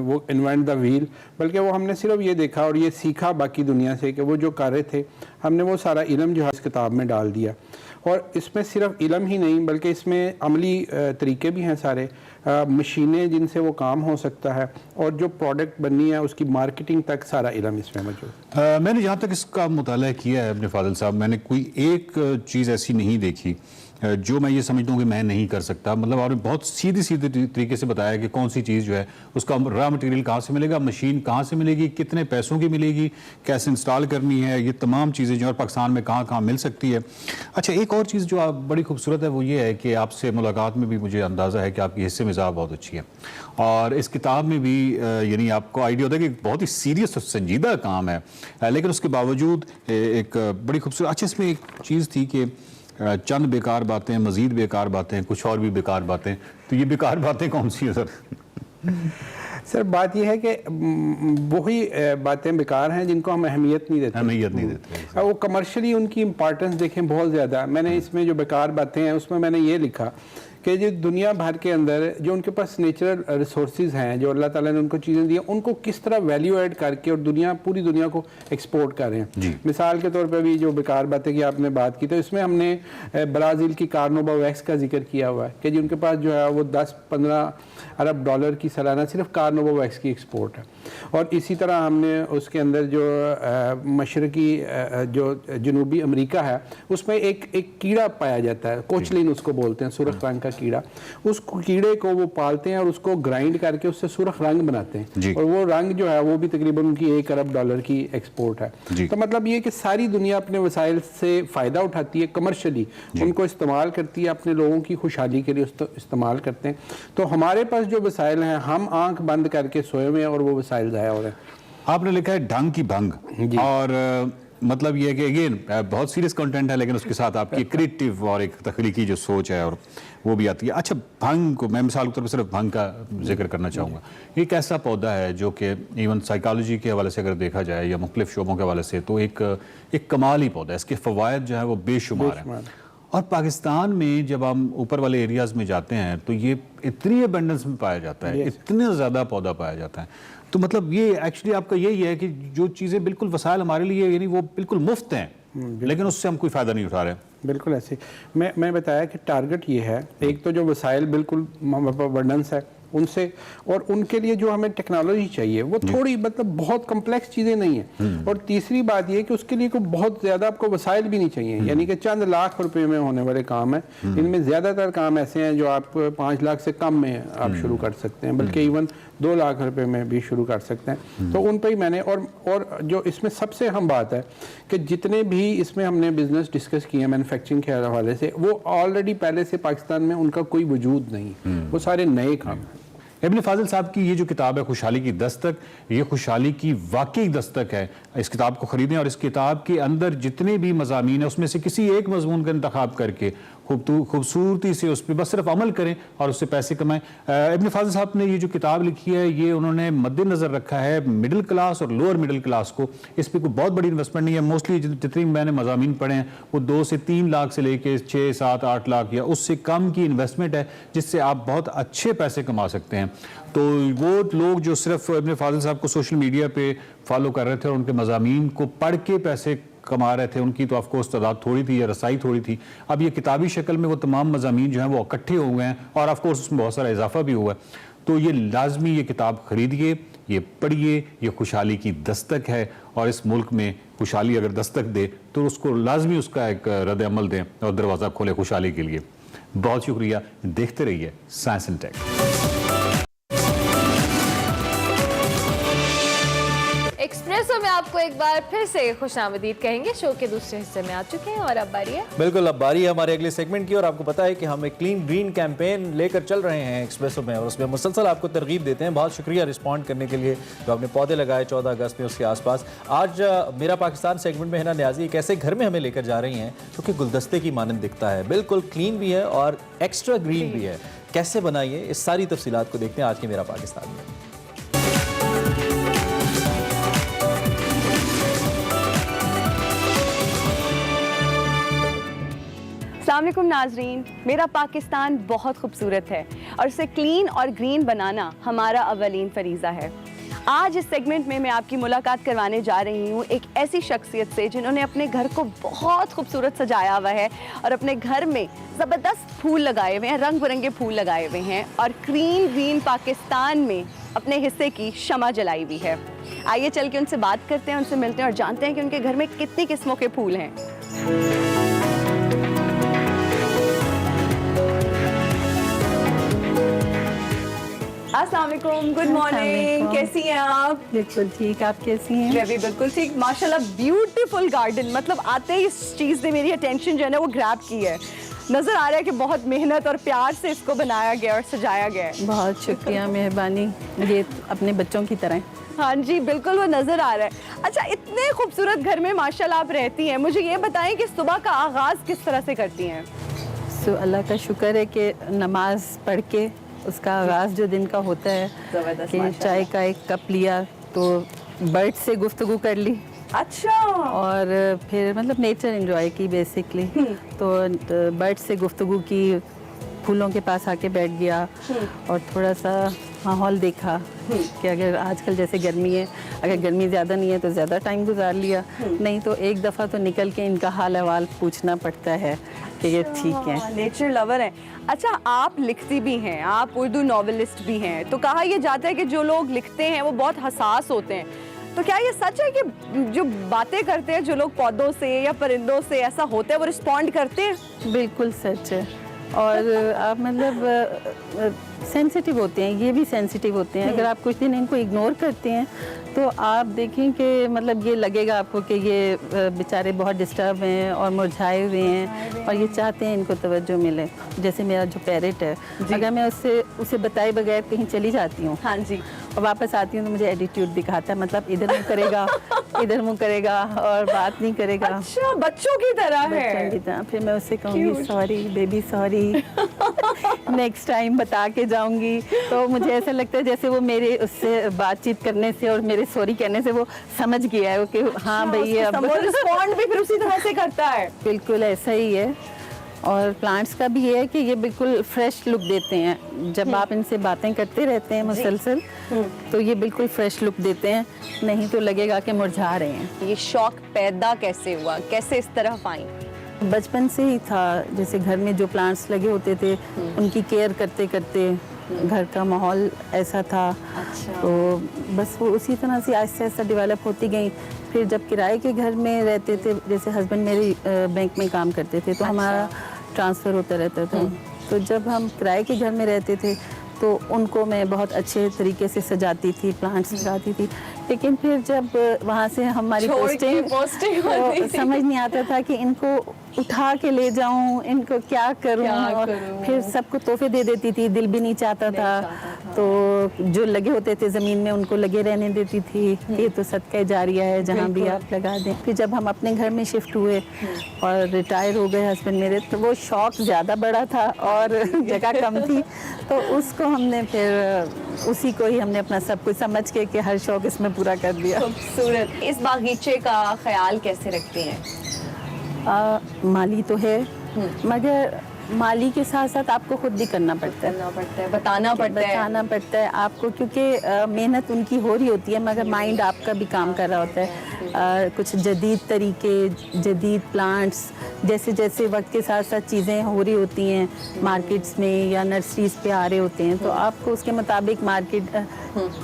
H: वो इन्वेंट द व्हील, बल्कि वो हमने सिर्फ ये देखा और ये सीखा बाकी दुनिया से कि वो जो कर रहे थे, हमने वो सारा इल्म जो है इस किताब में डाल दिया। और इसमें सिर्फ इल्म ही नहीं बल्कि इसमें अमली तरीके भी हैं सारे, मशीनें जिनसे वो काम हो सकता है, और जो प्रोडक्ट बननी है उसकी मार्केटिंग तक सारा इल्म इसमें मौजूद।
G: मैंने जहाँ तक इसका मुताला किया है इब्न फाजिल साहब, मैंने कोई एक चीज़ ऐसी नहीं देखी जो मैं ये समझता हूँ कि मैं नहीं कर सकता। मतलब आपने बहुत सीधे तरीके से बताया कि कौन सी चीज़ जो है उसका रॉ मटेरियल कहाँ से मिलेगा, मशीन कहाँ से मिलेगी, कितने पैसों की मिलेगी, कैसे इंस्टॉल करनी है, ये तमाम चीज़ें जो है पाकिस्तान में कहाँ कहाँ मिल सकती है। अच्छा, एक और चीज़ जो आप बड़ी खूबसूरत है वो ये है कि आपसे मुलाकात में भी मुझे अंदाज़ा है कि आपकी हिस्से मिजाज बहुत अच्छी है, और इस किताब में भी यानी आपको आइडिया होता है कि बहुत ही सीरियस और संजीदा काम है, लेकिन उसके बावजूद एक बड़ी खूबसूरत। अच्छा, इसमें एक चीज़ थी कि चंद बेकार बातें, मजीद बेकार बातें, कुछ और भी बेकार बातें, तो ये बेकार बातें कौन सी है सर?
H: सर बात यह है कि वही बातें बेकार हैं जिनको हम अहमियत नहीं देते। वो कमर्शियली उनकी इम्पोर्टेंस देखें बहुत ज़्यादा। मैंने इसमें जो बेकार बातें हैं उसमें मैंने ये लिखा कि जो दुनिया भर के अंदर जो उनके पास नेचुरल रिसोर्सेज हैं, जो अल्लाह ताला ने उनको चीज़ें दी हैं, उनको किस तरह वैल्यू ऐड करके और पूरी दुनिया को एक्सपोर्ट कर रहे हैं। मिसाल के तौर पे भी जो बेकार बातें की आपने बात की, तो इसमें हमने ब्राज़ील की कार्नोवा वैक्स का जिक्र किया हुआ है कि जी उनके पास जो है वो 10-15 अरब डॉलर की सालाना सिर्फ कार्नोवा वैक्स की एक्सपोर्ट है। और इसी तरह हमने उसके अंदर जो मशरकी जो जनूबी अमेरिका है उसमें एक कीड़ा पाया जाता है, कोचलिन उसको बोलते हैं, सुर्ख रंग का कीड़ा। उस कीड़े को वो पालते हैं और उसको ग्राइंड करके उससे सुर्ख रंग बनाते हैं, और वो रंग जो है वो भी तकरीबन उनकी 1 अरब डॉलर की एक्सपोर्ट है। तो मतलब ये कि सारी दुनिया अपने वसाइल से फ़ायदा उठाती है, कमर्शियली उनको इस्तेमाल करती है, अपने लोगों की खुशहाली के लिए इस्तेमाल करते हैं। तो हमारे पास जो वसाइल हैं हम आंख बंद करके सोए हुए हैं और वो वसाइल ज़ाया हो रहे हैं।
G: आपने लिखा है ढंग की भंग, और मतलब ये है कि अगेन बहुत सीरियस कंटेंट है, लेकिन उसके साथ आपकी क्रिएटिव और एक तख्लीकी जो सोच है और वो भी आती है। अच्छा, भंग को मैं मिसाल के तौर पर सिर्फ भंग का जिक्र करना चाहूँगा। एक ऐसा पौधा है जो कि इवन साइकोलॉजी के हवाले से अगर देखा जाए या मुख्तलिफ शोबों के हवाले से तो एक कमाल ही पौधा है। इसके फ़वायद जो है वो बेशुमार हैं। और पाकिस्तान में जब हम ऊपर वाले एरियाज़ में जाते हैं तो ये इतनी एबंडेंस में पाया जाता है, इतने ज़्यादा पौधा पाया जाता है। तो मतलब ये एक्चुअली आपका यही है कि जो चीज़ें बिल्कुल वसाइल हमारे लिए यानी वो बिल्कुल मुफ्त हैं, लेकिन उससे हम कोई फ़ायदा नहीं उठा रहे।
H: बिल्कुल ऐसे मैं बताया कि टारगेट ये है, एक तो जो वसाइल बिल्कुल अबंडेंस है उनसे, और उनके लिए जो हमें टेक्नोलॉजी चाहिए वो थोड़ी मतलब बहुत कम्प्लेक्स चीज़ें नहीं है। और तीसरी बात ये कि उसके लिए कोई बहुत ज़्यादा आपको वसाइल भी नहीं चाहिए, यानी कि चंद लाख रुपए में होने वाले काम है। इनमें ज़्यादातर काम ऐसे हैं जो आप 5 लाख से कम में आप शुरू कर सकते हैं, बल्कि इवन 2 लाख रुपए में भी शुरू कर सकते हैं। तो उन पर ही मैंने और जो इसमें सबसे अहम बात है कि जितने भी इसमें हमने बिजनेस डिस्कस किए हैं मैन्युफैक्चरिंग के हवाले से, वो ऑलरेडी पहले से पाकिस्तान में उनका कोई वजूद नहीं, वो सारे नए काम हैं।
G: इब्न फाजिल साहब की ये जो किताब है खुशहाली की दस्तक, ये खुशहाली की वाकई दस्तक है। इस किताब को ख़रीदें और इस किताब के अंदर जितने भी मज़ामीन हैं उसमें से किसी एक मजमून का इंतखाब करके खूबसूरती से उस पर बस सिर्फ अमल करें और उससे पैसे कमाएं। इब्न फाजिल साहब ने ये जो किताब लिखी है ये उन्होंने मद्देनज़र रखा है मिडिल क्लास और लोअर मिडिल क्लास को। इस पर कोई बहुत बड़ी इन्वेस्टमेंट नहीं है। मोस्टली जितनी मैंने मज़ामीन पढ़े हैं वो 2 से 3 लाख से लेके 6, 7, 8 लाख या उससे कम की इन्वेस्टमेंट है, जिससे आप बहुत अच्छे पैसे कमा सकते हैं। तो वो लोग जो सिर्फ इब्न फाजिल साहब को सोशल मीडिया पे फॉलो कर रहे थे और उनके मज़ामीन को पढ़ के पैसे कमा रहे थे, उनकी तो ऑफकोर्स तादाद थोड़ी थी या रसाई थोड़ी थी। अब ये किताबी शक्ल में वो तमाम मज़ामीन जो हैं वो इकट्ठे हो गए हैं और ऑफकोर्स उसमें बहुत सारा इजाफा भी हुआ है। तो ये लाजमी ये किताब खरीदिए, ये पढ़िए, ये खुशहाली की दस्तक है और इस मुल्क में खुशहाली अगर दस्तक दे तो उसको लाजमी उसका एक रद्द अमल दें और दरवाज़ा खोले खुशहाली के लिए। बहुत शुक्रिया, देखते रहिए साइंस एंड टेक।
A: एक्सप्रेसो में आपको एक बार फिर से खुशामदीद कहेंगे। शो के दूसरे हिस्से में आ चुके हैं और अब बारी है,
B: बिल्कुल अब बारी है हमारे अगले सेगमेंट की। और आपको पता है कि हम एक क्लीन ग्रीन कैंपेन लेकर चल रहे हैं एक्सप्रेसो में और उसमें मुसलसल आपको तरगीब देते हैं। बहुत शुक्रिया रिस्पॉन्ड करने के लिए जो आपने पौधे लगाए 14 अगस्त में उसके आसपास। आज मेरा पाकिस्तान सेगमेंट में हिना न्याजी एक ऐसे घर में हमें लेकर जा रही हैं जो कि गुलदस्ते की मानंद दिखता है, बिल्कुल क्लीन भी है और एक्स्ट्रा ग्रीन भी है। कैसे बनाइए इस सारी तफसीलात को देखते हैं आज के मेरा पाकिस्तान में।
I: अस्सलाम वालेकुम नाजरीन, मेरा पाकिस्तान बहुत खूबसूरत है और इसे क्लीन और ग्रीन बनाना हमारा अवलीन फरीज़ा है। आज इस सेगमेंट में मैं आपकी मुलाकात करवाने जा रही हूँ एक ऐसी शख्सियत से जिन्होंने अपने घर को बहुत खूबसूरत सजाया हुआ है और अपने घर में ज़बरदस्त फूल लगाए हुए हैं, रंग बिरंगे फूल लगाए हुए हैं और क्लीन ग्रीन पाकिस्तान में अपने हिस्से की शमा जलाई हुई है। आइए चल के उनसे बात करते हैं, उनसे मिलते हैं और जानते हैं कि उनके घर में कितनी किस्मों के फूल हैं। अस्सलाम वालेकुम, गुड मॉर्निंग, कैसी हैं आप?
J: बिल्कुल ठीक, आप कैसी हैं?
I: मैं भी बिल्कुल ठीक, माशाल्लाह। ब्यूटीफुल गार्डन, मतलब आते ही इस चीज़ ने मेरी अटेंशन जो है ना वो ग्रैब की है। नज़र आ रहा है कि बहुत मेहनत और प्यार से इसको बनाया गया और सजाया गया है।
J: बहुत शुक्रिया, मेहरबानी, ये अपने बच्चों की तरह।
I: हाँ जी बिल्कुल, वो नज़र आ रहा है। अच्छा, इतने खूबसूरत घर में माशाल्लाह आप रहती हैं, मुझे ये बताएं कि सुबह का आगाज़ किस तरह से करती हैं?
J: अल्लाह का शुक्र है कि नमाज पढ़ के उसका आगाज़ जो दिन का होता है
I: ज़बरदस्त,
J: कि
I: माशाल्लाह।
J: चाय का एक कप लिया तो बर्ड से गुफ्तगू कर ली
I: अच्छा,
J: और फिर मतलब नेचर एंजॉय की बेसिकली। तो बर्ड से गुफ्तगू की, फूलों के पास आके बैठ गया और थोड़ा सा माहौल देखा कि अगर आजकल जैसे गर्मी है, अगर गर्मी ज़्यादा नहीं है तो ज़्यादा टाइम गुजार लिया, नहीं तो एक दफ़ा तो निकल के इनका हाल अहवाल पूछना पड़ता है कि ये ठीक है।
I: नेचर लवर है। अच्छा, आप लिखती भी हैं, आप उर्दू नॉवेलिस्ट भी हैं, तो कहा यह जाता है कि जो लोग लिखते हैं वो बहुत हसास होते हैं, तो क्या ये सच है कि जो बातें करते हैं जो लोग पौधों से या परिंदों से, ऐसा होता है वो रिस्पॉन्ड करते हैं?
J: बिल्कुल सच है। और आप मतलब सेंसिटिव होते हैं, ये भी सेंसिटिव होते हैं। अगर आप कुछ दिन इनको इग्नोर करते हैं तो आप देखें कि मतलब ये लगेगा आपको कि ये बेचारे बहुत डिस्टर्ब हैं और मुरझाए हुए हैं और ये चाहते हैं इनको तवज्जो मिले। जैसे मेरा जो पैरेट है, अगर मैं उसे बताए बगैर कहीं चली जाती हूँ,
I: हाँ जी,
J: और वापस आती हूँ तो मुझे एटीट्यूड दिखाता है, मतलब इधर मुँह करेगा इधर मुँह करेगा और बात नहीं करेगा।
I: अच्छा, बच्चों की तरह है।
J: बच्चों की तरह। फिर मैं उससे कहूँगी sorry baby sorry, next time बता के जाऊंगी। तो मुझे ऐसा लगता है जैसे वो मेरे उससे बातचीत करने से और मेरे सॉरी कहने से वो समझ गया है कि हाँ भाई ये अब
I: रिस्पॉन्ड भी फिर उसी तरह से करता है।
J: बिल्कुल ऐसा ही है। और प्लांट्स का भी ये है कि ये बिल्कुल फ्रेश लुक देते हैं। जब आप इनसे बातें करते रहते हैं मुसलसल तो ये बिल्कुल फ्रेश लुक देते हैं, नहीं तो लगेगा कि मुरझा रहे हैं।
I: ये शौक पैदा कैसे हुआ, कैसे इस तरफ आई?
J: बचपन से ही था। जैसे घर में जो प्लांट्स लगे होते थे उनकी केयर करते करते घर का माहौल ऐसा था।
I: अच्छा।
J: तो बस वो उसी तरह से आहिस्ता आहिस्ता डेवलप होती गई। फिर जब किराए के घर में रहते थे, जैसे हस्बैंड मेरे बैंक में काम करते थे तो हमारा ट्रांसफ़र होता रहता था। तो जब हम किराए के घर में रहते थे तो उनको मैं बहुत अच्छे तरीके से सजाती थी, प्लांट्स लगाती थी। लेकिन फिर जब वहाँ से हमारी पोस्टिंग तो समझ नहीं आता था कि इनको उठा के ले जाऊं, इनको क्या करूं। और फिर सबको तोहफे दे देती थी, दिल भी नहीं चाहता था। तो जो लगे होते थे ज़मीन में उनको लगे रहने देती थी, ये तो सदका जारिया है, जहाँ भी आप लगा दें। फिर जब हम अपने घर में शिफ्ट हुए और रिटायर हो गए हस्बैंड मेरे, तो वो शौक़ ज़्यादा बड़ा था और जगह कम थी, तो उसको हमने फिर उसी को ही हमने अपना सब कुछ समझ के कि हर शौक़ इसमें पूरा कर दिया।
I: खूबसूरत। इस बागीचे का ख्याल कैसे रखते हैं?
J: माली तो है, मगर माली के साथ साथ आपको खुद भी करना पड़ता है,
I: बताना
J: पड़ता है आपको, क्योंकि मेहनत उनकी हो रही होती है मगर माइंड आपका भी काम कर रहा होता है। कुछ जदीद तरीके, जदीद प्लांट्स, जैसे जैसे वक्त के साथ साथ चीज़ें हो रही होती हैं मार्केट्स में या नर्सरीज पे आ रहे होते हैं, तो आपको उसके मुताबिक मार्केट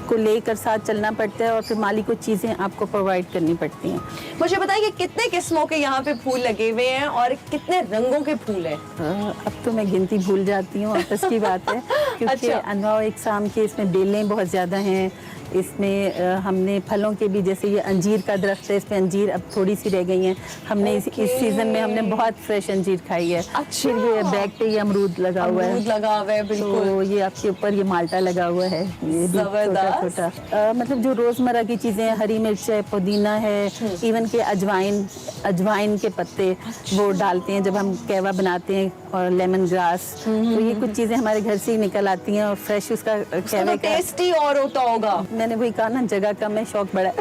J: को लेकर साथ चलना पड़ता है और फिर माली को चीज़ें आपको प्रोवाइड करनी पड़ती हैं।
I: मुझे बताइए कितने किस्मों के यहाँ पे फूल लगे हुए हैं और कितने रंगों के फूल हैं?
J: अब तो मैं गिनती भूल जाती हूँ, आपस की बात है, क्योंकि अनवा इकसाम के इसमें बेलें बहुत ज़्यादा हैं। इसमें हमने फलों के भी, जैसे ये अंजीर का दरख्त है, इसमें अंजीर अब थोड़ी सी रह गई हैं। हमने इस सीज़न में हमने बहुत फ्रेश अंजीर खाई है।
I: अच्छा।
J: फिर ये बैग पे ये अमरूद लगा हुआ है,
I: बिल्कुल।
J: तो ये आपके ऊपर ये माल्टा लगा हुआ है, ये भी छोटा छोटा। मतलब जो रोज़मर्रा की चीज़ें, हरी मिर्च है, पुदीना है, इवन के अजवाइन के पत्ते वो डालते हैं जब हम कहवा बनाते हैं, और लेमन ग्रास। तो ये कुछ चीज़ें हमारे घर से ही निकल आती हैं और फ्रेश उसका कहवे का
I: टेस्टी और होता होगा।
J: मैंने वही कहा ना, जगह कम है, शौक बड़ा है।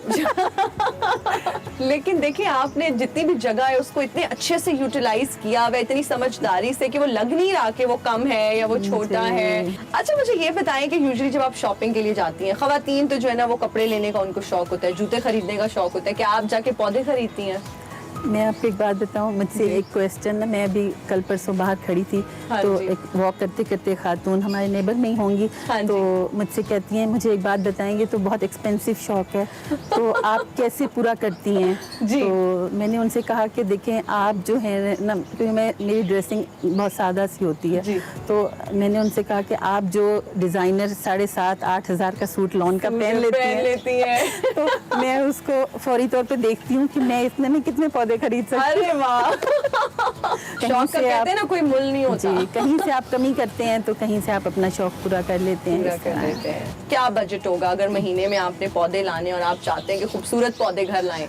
I: लेकिन देखिए, आपने जितनी भी जगह है उसको इतने अच्छे से यूटिलाइज किया हुआ है, इतनी समझदारी से कि वो लग नहीं रहा कि वो कम है या वो छोटा है। अच्छा, मुझे ये बताएं कि यूजुअली जब आप शॉपिंग के लिए जाती हैं, खवातीन तो जो है ना वो कपड़े लेने का उनको शौक होता है, जूते खरीदने का शौक होता है, क्या आप जाके पौधे खरीदती हैं?
J: मैं आपको एक बात बताऊं, मुझसे एक क्वेश्चन ना, मैं अभी कल परसों बाहर खड़ी थी, तो एक वॉक करते करते खातून हमारे नेबर में ही होंगी, तो मुझसे कहती हैं मुझे एक बात बताएंगे, तो बहुत एक्सपेंसिव शौक है, तो आप कैसे पूरा करती हैं? तो मैंने उनसे कहा कि देखें, आप जो है ना, क्योंकि मेरी ड्रेसिंग बहुत सादा सी होती है, तो मैंने उनसे कहा कि आप जो डिज़ाइनर 7,500-8 हज़ार का सूट लॉन का पहन लेती हैं, तो मैं उसको फौरी तौर पर देखती हूँ कि मैं इतने में कितने पौधे खरीद सकते।
I: अरे वाह। शौक का कहते हैं ना, कोई मुल नहीं होता।
J: जी, कहीं से आप कमी करते हैं तो कहीं से आप अपना शौक पूरा कर लेते हैं।
I: क्या बजट होगा अगर महीने में आपने पौधे लाने और आप चाहते हैं कि खूबसूरत पौधे घर लाएं?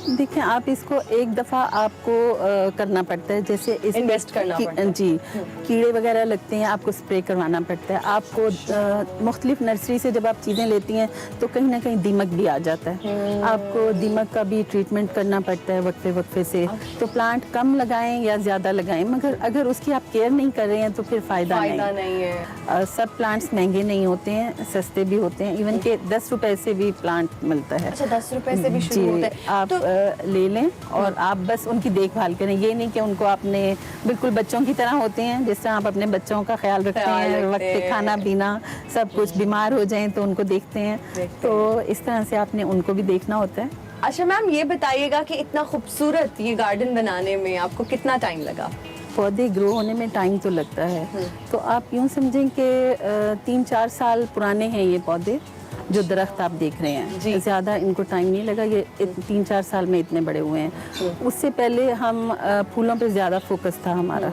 J: देखिए, आप इसको एक दफ़ा आपको करना पड़ता है, जैसे
I: इन्वेस्ट करना पड़ता है।
J: जी, कीड़े वगैरह लगते हैं, आपको स्प्रे करवाना पड़ता है। आपको मुख्तलिफ नर्सरी से जब आप चीज़ें लेती हैं तो कहीं ना कहीं दीमक भी आ जाता है, आपको दीमक का भी ट्रीटमेंट करना पड़ता है वक्फे वक्फे से। तो प्लांट कम लगाएं या ज़्यादा लगाएं, मगर अगर उसकी आप केयर नहीं कर रहे हैं तो फिर फ़ायदा नहीं है। सब प्लांट्स महंगे नहीं होते हैं, सस्ते भी होते हैं, इवन के 10 रुपए से भी प्लांट मिलता है।
I: अच्छा, 10 रुपए से भी शुरू होता है।
J: आप ले लें और आप बस उनकी देखभाल करें। ये नहीं कि उनको आपने बिल्कुल बच्चों की तरह होते हैं, जिस तरह आप अपने बच्चों का ख्याल रखते हैं, वक्त पे खाना पीना सब कुछ, बीमार हो जाएं तो उनको देखते हैं, तो इस तरह से आपने उनको भी देखना होता है।
I: अच्छा मैम, ये बताइएगा कि इतना खूबसूरत ये गार्डन बनाने में आपको कितना टाइम लगा?
J: पौधे ग्रो होने में टाइम तो लगता है, तो आप यूँ समझें कि 3-4 साल पुराने हैं ये पौधे, जो दरख्त आप देख रहे हैं। ज़्यादा इनको टाइम नहीं लगा, ये 3-4 साल में इतने बड़े हुए हैं। उससे पहले हम फूलों पे ज़्यादा फोकस था हमारा,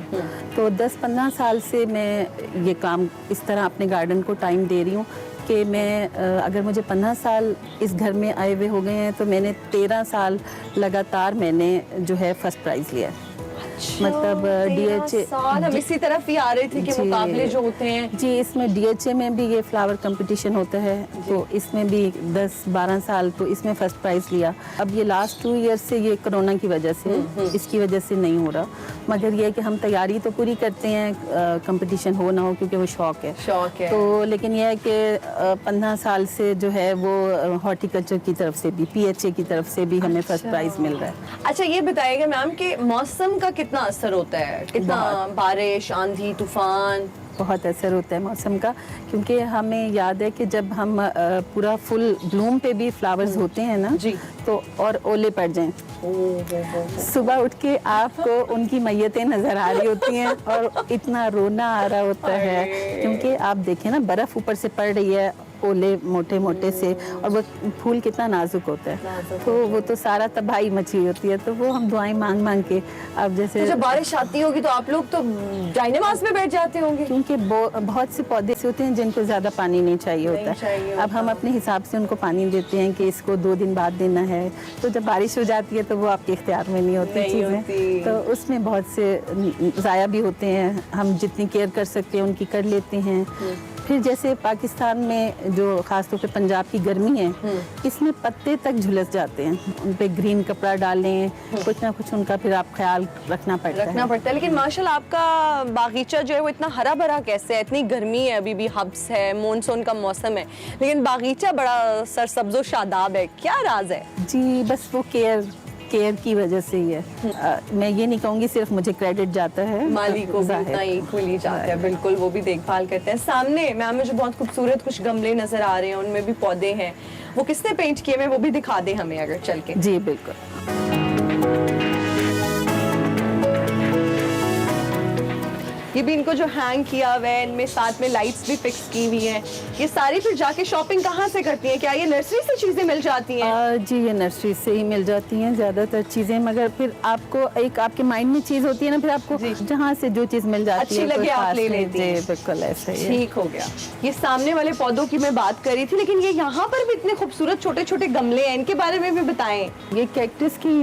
J: तो 10-15 साल से मैं ये काम इस तरह अपने गार्डन को टाइम दे रही हूँ कि मैं अगर मुझे 15 साल इस घर में आए हुए हो गए हैं तो मैंने 13 साल लगातार मैंने जो है फर्स्ट प्राइज़ लिया है। मतलब DHA
I: हम इसी तरफ ही आ रहे थे कि मुकाबले जो होते हैं
J: जी, इसमें DHA में भी ये फ्लावर कंपटीशन होता है, तो इसमें भी 10-12 साल तो इसमें फर्स्ट प्राइज़ लिया। अब ये लास्ट 2 ईयर से ये कोरोना की वजह से, इसकी वजह से नहीं हो रहा, मगर ये कि हम तैयारी तो पूरी करते हैं, कंपटीशन हो ना हो, क्योंकि वो शौक है। तो लेकिन यह है कि 15 साल से जो है वो हॉर्टिकल्चर की तरफ से भी, PHA की तरफ से भी हमें फर्स्ट प्राइज़ मिल रहा है।
I: अच्छा, ये बताइएगा मैम कि मौसम का कितना असर होता है? कितना बारिश, आंधी, तूफान?
J: बहुत असर होता है मौसम का, क्योंकि हमें याद है कि जब हम पूरा फुल ब्लूम पे भी फ्लावर्स होते हैं ना जी, तो और ओले पड़ जाएं, सुबह उठ के आपको उनकी मैयतें नजर आ रही होती हैं और इतना रोना आ रहा होता है, क्योंकि आप देखें ना, बर्फ ऊपर से पड़ रही है, ओले मोटे मोटे से, और वो फूल कितना नाजुक होता है, तो वो तो सारा तबाही मची होती है। तो वो हम दुआएं मांग मांग के, अब जैसे
I: जब बारिश आती होगी तो आप लोग तो डायनेमास में बैठ जाते होंगे,
J: क्योंकि बहुत से पौधे ऐसे होते हैं जिनको ज़्यादा पानी नहीं चाहिए होता। अब हम अपने हिसाब से उनको पानी देते हैं कि इसको 2 दिन बाद देना है, तो जब बारिश हो जाती है तो वो आपके इख्तियार में नहीं होती चीज़ें, तो उसमें बहुत से ज़ाया भी होते हैं। हम जितनी केयर कर सकते हैं उनकी कर लेते हैं। फिर जैसे पाकिस्तान में जो ख़ासतौर पे पंजाब की गर्मी है, इसमें पत्ते तक झुलस जाते हैं, उन पे ग्रीन कपड़ा डालें, कुछ ना कुछ उनका फिर आप ख्याल रखना पड़ता है।
I: लेकिन माशाल्लाह आपका बागीचा जो है वो इतना हरा भरा कैसे है? इतनी गर्मी है, अभी भी हब्स है, मानसून का मौसम है, लेकिन बागीचा बड़ा सरसब्ज़ो शादाब है, क्या राज है?
J: जी, बस वो केयर की वजह से ही है। मैं ये नहीं कहूँगी सिर्फ मुझे क्रेडिट जाता है,
I: माली को भी उतना ही खुली जाता है, बिल्कुल, वो भी देखभाल करते हैं। सामने मैम मुझे बहुत खूबसूरत कुछ गमले नजर आ रहे हैं, उनमें भी पौधे हैं, वो किसने पेंट किए हैं वो भी दिखा दे हमें अगर चल के।
J: जी बिल्कुल।
I: ये भी इनको जो हैंग किया हुआ है, इनमें साथ में लाइट्स भी फिक्स की हुई हैं। ये सारी फिर जाके शॉपिंग कहाँ से करती हैं? क्या ये नर्सरी से चीज़ें मिल जाती हैं?
J: जी, ये नर्सरी से ही मिल जाती हैं ज़्यादातर चीज़ें, मगर फिर आपको एक आपके माइंड में चीज़ होती है ना, फिर आपको जहाँ से जो चीज़ मिल जाती है
I: अच्छी लगे आप ले लेती हैं।
J: बिल्कुल ऐसा ही,
I: ठीक हो गया। ये सामने वाले पौधों की मैं बात कर रही थी, लेकिन ये यहाँ पर भी इतने खूबसूरत छोटे छोटे गमले हैं, इनके बारे में भी बताएं।
J: ये कैक्टस की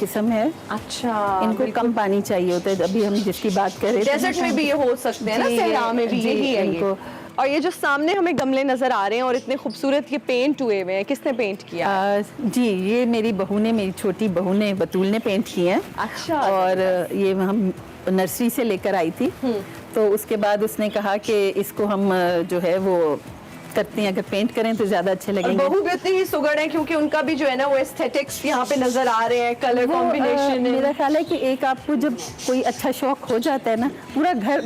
J: किस्म है।
I: अच्छा,
J: इनको कम पानी चाहिए होता है, अभी हम जिसकी बात कर रहे थे,
I: डेजर्ट में भी ये हो सकते हैं ना, सहरा में भी यही है इनको। और ये जो सामने हमें गमले नजर आ रहे हैं और इतने खूबसूरत ये पेंट हुए हुए हैं, किसने पेंट किया?
J: जी, ये मेरी बहू ने, मेरी छोटी बहू ने, बतूल ने पेंट किए हैं।
I: अच्छा।
J: और ये हम नर्सरी से लेकर आई थी, तो उसके बाद उसने कहा कि इसको हम जो है वो करते हैं, अगर पेंट करें तो ज्यादा अच्छे लगेंगे।
I: बहू भी उतनी ही सुगड़ है, क्योंकि उनका भी जो है ना वो एस्थेटिक्स यहाँ पे नजर आ रहे हैं, कलर कॉम्बिनेशन है।
J: मेरा ख्याल है कि एक आपको जब कोई अच्छा शौक हो जाता है ना, पूरा घर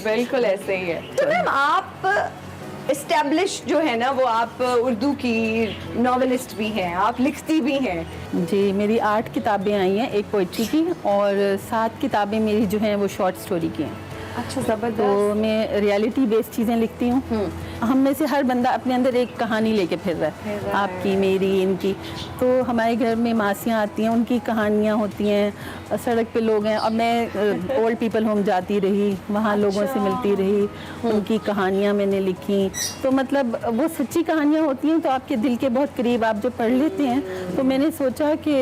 I: बिल्कुल ऐसे ही है। तो मैम आप एस्टैब्लिश जो है ना वो आप उर्दू की नॉवेलिस्ट भी हैं, आप लिखती भी हैं।
J: जी, मेरी 8 किताबें आई हैं, एक पोइट्री की और 7 किताबें मेरी जो हैं वो शॉर्ट स्टोरी की हैं।
I: अच्छा, ज़बरदस्त।
J: तो मैं रियलिटी बेस्ड चीज़ें लिखती हूँ, हम में से हर बंदा अपने अंदर एक कहानी लेके फिर रहा है, आपकी, मेरी, इनकी। तो हमारे घर में मासियाँ आती हैं, उनकी कहानियाँ होती हैं, सड़क पे लोग हैं। और मैं ओल्ड पीपल होम जाती रही, वहाँ लोगों से मिलती रही, उनकी कहानियाँ मैंने लिखी। तो मतलब वो सच्ची कहानियाँ होती हैं तो आपके दिल के बहुत करीब, आप जो पढ़ लेते हैं। तो मैंने सोचा कि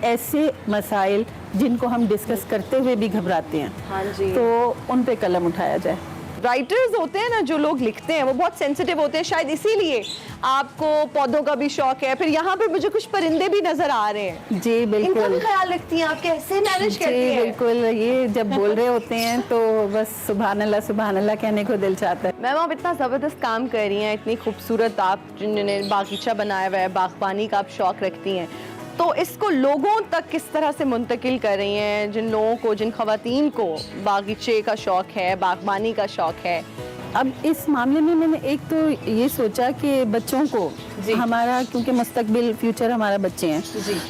J: ऐसे मसाइल जिनको हम डिस्कस करते हुए भी घबराते हैं,
I: हाँ जी,
J: तो उन पे कलम उठाया जाए।
I: राइटर्स होते हैं ना, जो लोग लिखते हैं वो बहुत सेंसिटिव होते हैं, शायद इसीलिए आपको पौधों का भी शौक है। फिर यहाँ पे मुझे कुछ परिंदे भी नजर आ रहे हैं।
J: जी बिल्कुल,
I: इनका भी ख्याल रखती हैं आप, कैसे मैनेज करती हैं?
J: बिल्कुल, ये जब बोल रहे होते हैं तो बस सुभान अल्लाह कहने को दिल चाहता है।
I: मैम, आप इतना ज़बरदस्त काम कर रही हैं, इतनी खूबसूरत आप जिन्होंने बागीचा बनाया हुआ है, बागबानी का आप शौक रखती हैं, तो इसको लोगों तक किस तरह से मुंतकिल कर रही हैं? जिन लोगों को, जिन ख़वातीन को बागीचे का शौक है, बागबानी का शौक है।
J: अब इस मामले में मैंने एक तो ये सोचा कि बच्चों को, हमारा क्योंकि मुस्तकबिल फ्यूचर हमारा बच्चे हैं,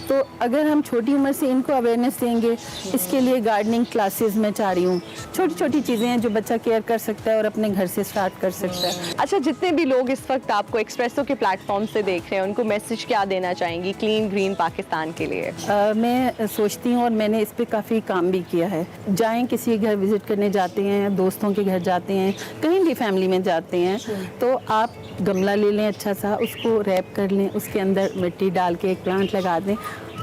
J: तो अगर हम छोटी उम्र से इनको अवेयरनेस देंगे, इसके लिए गार्डनिंग क्लासेस मैं चाह रही हूँ। छोटी छोटी चीज़ें हैं जो बच्चा केयर कर सकता है और अपने घर से स्टार्ट कर सकता है।
I: अच्छा, जितने भी लोग इस वक्त आपको एक्सप्रेसो के प्लेटफॉर्म से देख रहे हैं, उनको मैसेज क्या देना चाहेंगी क्लीन ग्रीन पाकिस्तान के लिए?
J: मैं सोचती हूँ और मैंने इस पर काफ़ी काम भी किया है। जाएँ, किसी के घर विजिट करने जाते हैं, दोस्तों के घर जाते हैं, कहीं भी फैमिली में जाते हैं, तो आप गमला ले लें अच्छा सा, उसको रैप कर लें, उसके अंदर मिट्टी डाल के एक प्लांट लगा दें।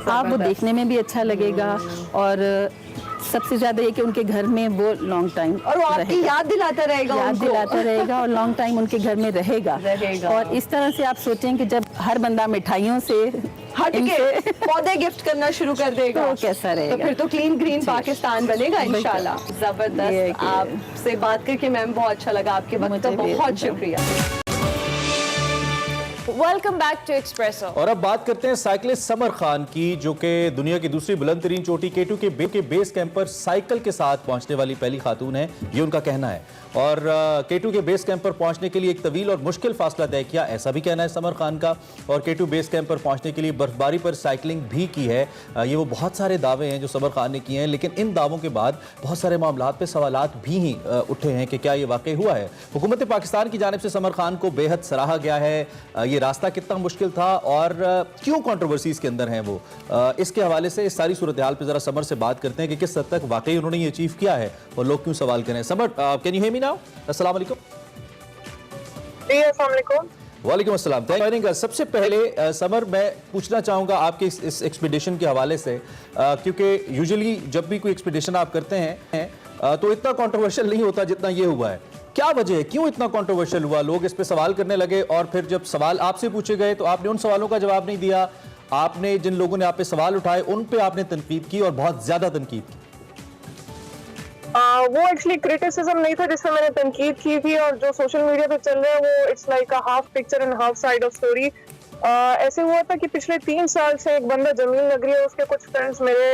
J: आप वो देखने में भी अच्छा लगेगा और सबसे ज़्यादा ये कि उनके घर में वो लॉन्ग टाइम
I: और वो आपकी याद दिलाता रहेगा
J: और लॉन्ग टाइम उनके घर में रहेगा। और इस तरह से आप सोचें कि जब हर बंदा मिठाइयों से
I: हट के पौधे गिफ्ट करना शुरू कर देगा
J: तो कैसा रहेगा?
I: तो फिर तो क्लीन ग्रीन पाकिस्तान बनेगा इंशाल्लाह। जबरदस्त, आपसे बात करके मैम बहुत अच्छा लगा, आपके वक्त का बहुत शुक्रिया।
A: Welcome back to Expresso.
B: और अब बात करते हैं साइकिलिस्ट समर खान की, जो कि दुनिया की दूसरी बुलंद तरीन चोटी K2 के बेस कैंप पर साइकिल के साथ पहुंचने वाली पहली खातून है, ये उनका कहना है। और K2 के बेस कैंप पर पहुंचने के लिए एक तवील और मुश्किल फासला तय किया, ऐसा भी कहना है समर खान का। और K2 बेस कैंप पर पहुंचने के लिए बर्फबारी पर साइकिलिंग भी की है। ये वो बहुत सारे दावे हैं जो समर खान ने किए हैं, लेकिन इन दावों के बाद बहुत सारे मामलात पे सवालात भी ही उठे हैं कि क्या ये वाकई हुआ है। हुकूमत पाकिस्तान की जानिब से समर खान को बेहद सराहा गया है। ये रास्ता कितना मुश्किल था और क्यों कंट्रोवर्सीज के अंदर हैं वो, इसके हवाले से इस सारी सूरत हाल पे जरा समर से बात करते हैं कि किस हद तक वाकई उन्होंने ये अचीव किया है और लोग क्यों सवाल करें। Summer, can you hear me now? अस्सलाम वालेकुम।
K: जी अस्सलाम वालेकुम।
B: वालेकुम अस्सलाम। Thank you. सबसे पहले समर, मैं पूछना चाहूँगा आपके इस एक्सपीडिशन के हवाले से, क्योंकि यूजुअली जब भी कोई एक्सपीडिशन आप करते हैं तो इतना कंट्रोवर्शियल नहीं होता जितना ये हुआ है। क्या वजह है, क्यों इतना कंट्रोवर्शियल हुआ? लोग इस पे सवाल करने लगे और फिर जब सवाल आपसे पूछे गए तो आपने उन सवालों का जवाब नहीं दिया। आपने जिन लोगों ने आप पे सवाल उठाए उन पे आपने तनकीद की और बहुत ज्यादा तनकीद की।
K: वो एक्चुअली क्रिटिसिज्म नहीं था जिसमें मैंने तनकीद की थी, और जो सोशल मीडिया पे चल रहा है वो it's like a half picture and half side of story. ऐसे हुआ था कि पिछले 3 साल से एक बंदा जमील नगरी है, उसके कुछ फ्रेंड्स मेरे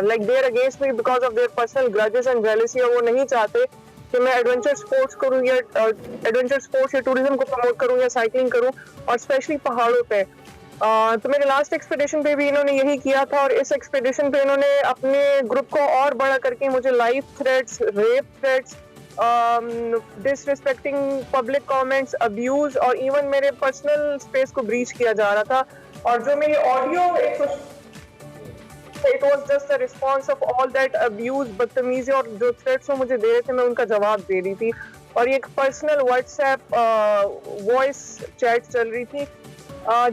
K: like their against me because of their personal grudges and jealousy, और वो नहीं चाहते कि मैं एडवेंचर स्पोर्ट्स करूं या टूरिज्म को प्रमोट करूं या साइकिलिंग करूं, और स्पेशली पहाड़ों पे। तो मेरे लास्ट एक्सपेडिशन पे भी इन्होंने यही किया था, और इस एक्सपेडिशन पे इन्होंने अपने ग्रुप को और बड़ा करके मुझे life threats, rape threats, disrespecting public comments, abuse, और इवन मेरे पर्सनल स्पेस को ब्रीच किया जा रहा था। और जो मेरी audio it was just a response of all that abuse, बदतमीजी, और जो थ्रेट्स वो मुझे दे रहे थे मैं उनका जवाब दे रही थी। और ये एक पर्सनल व्हाट्सएप वॉइस चैट चल रही थी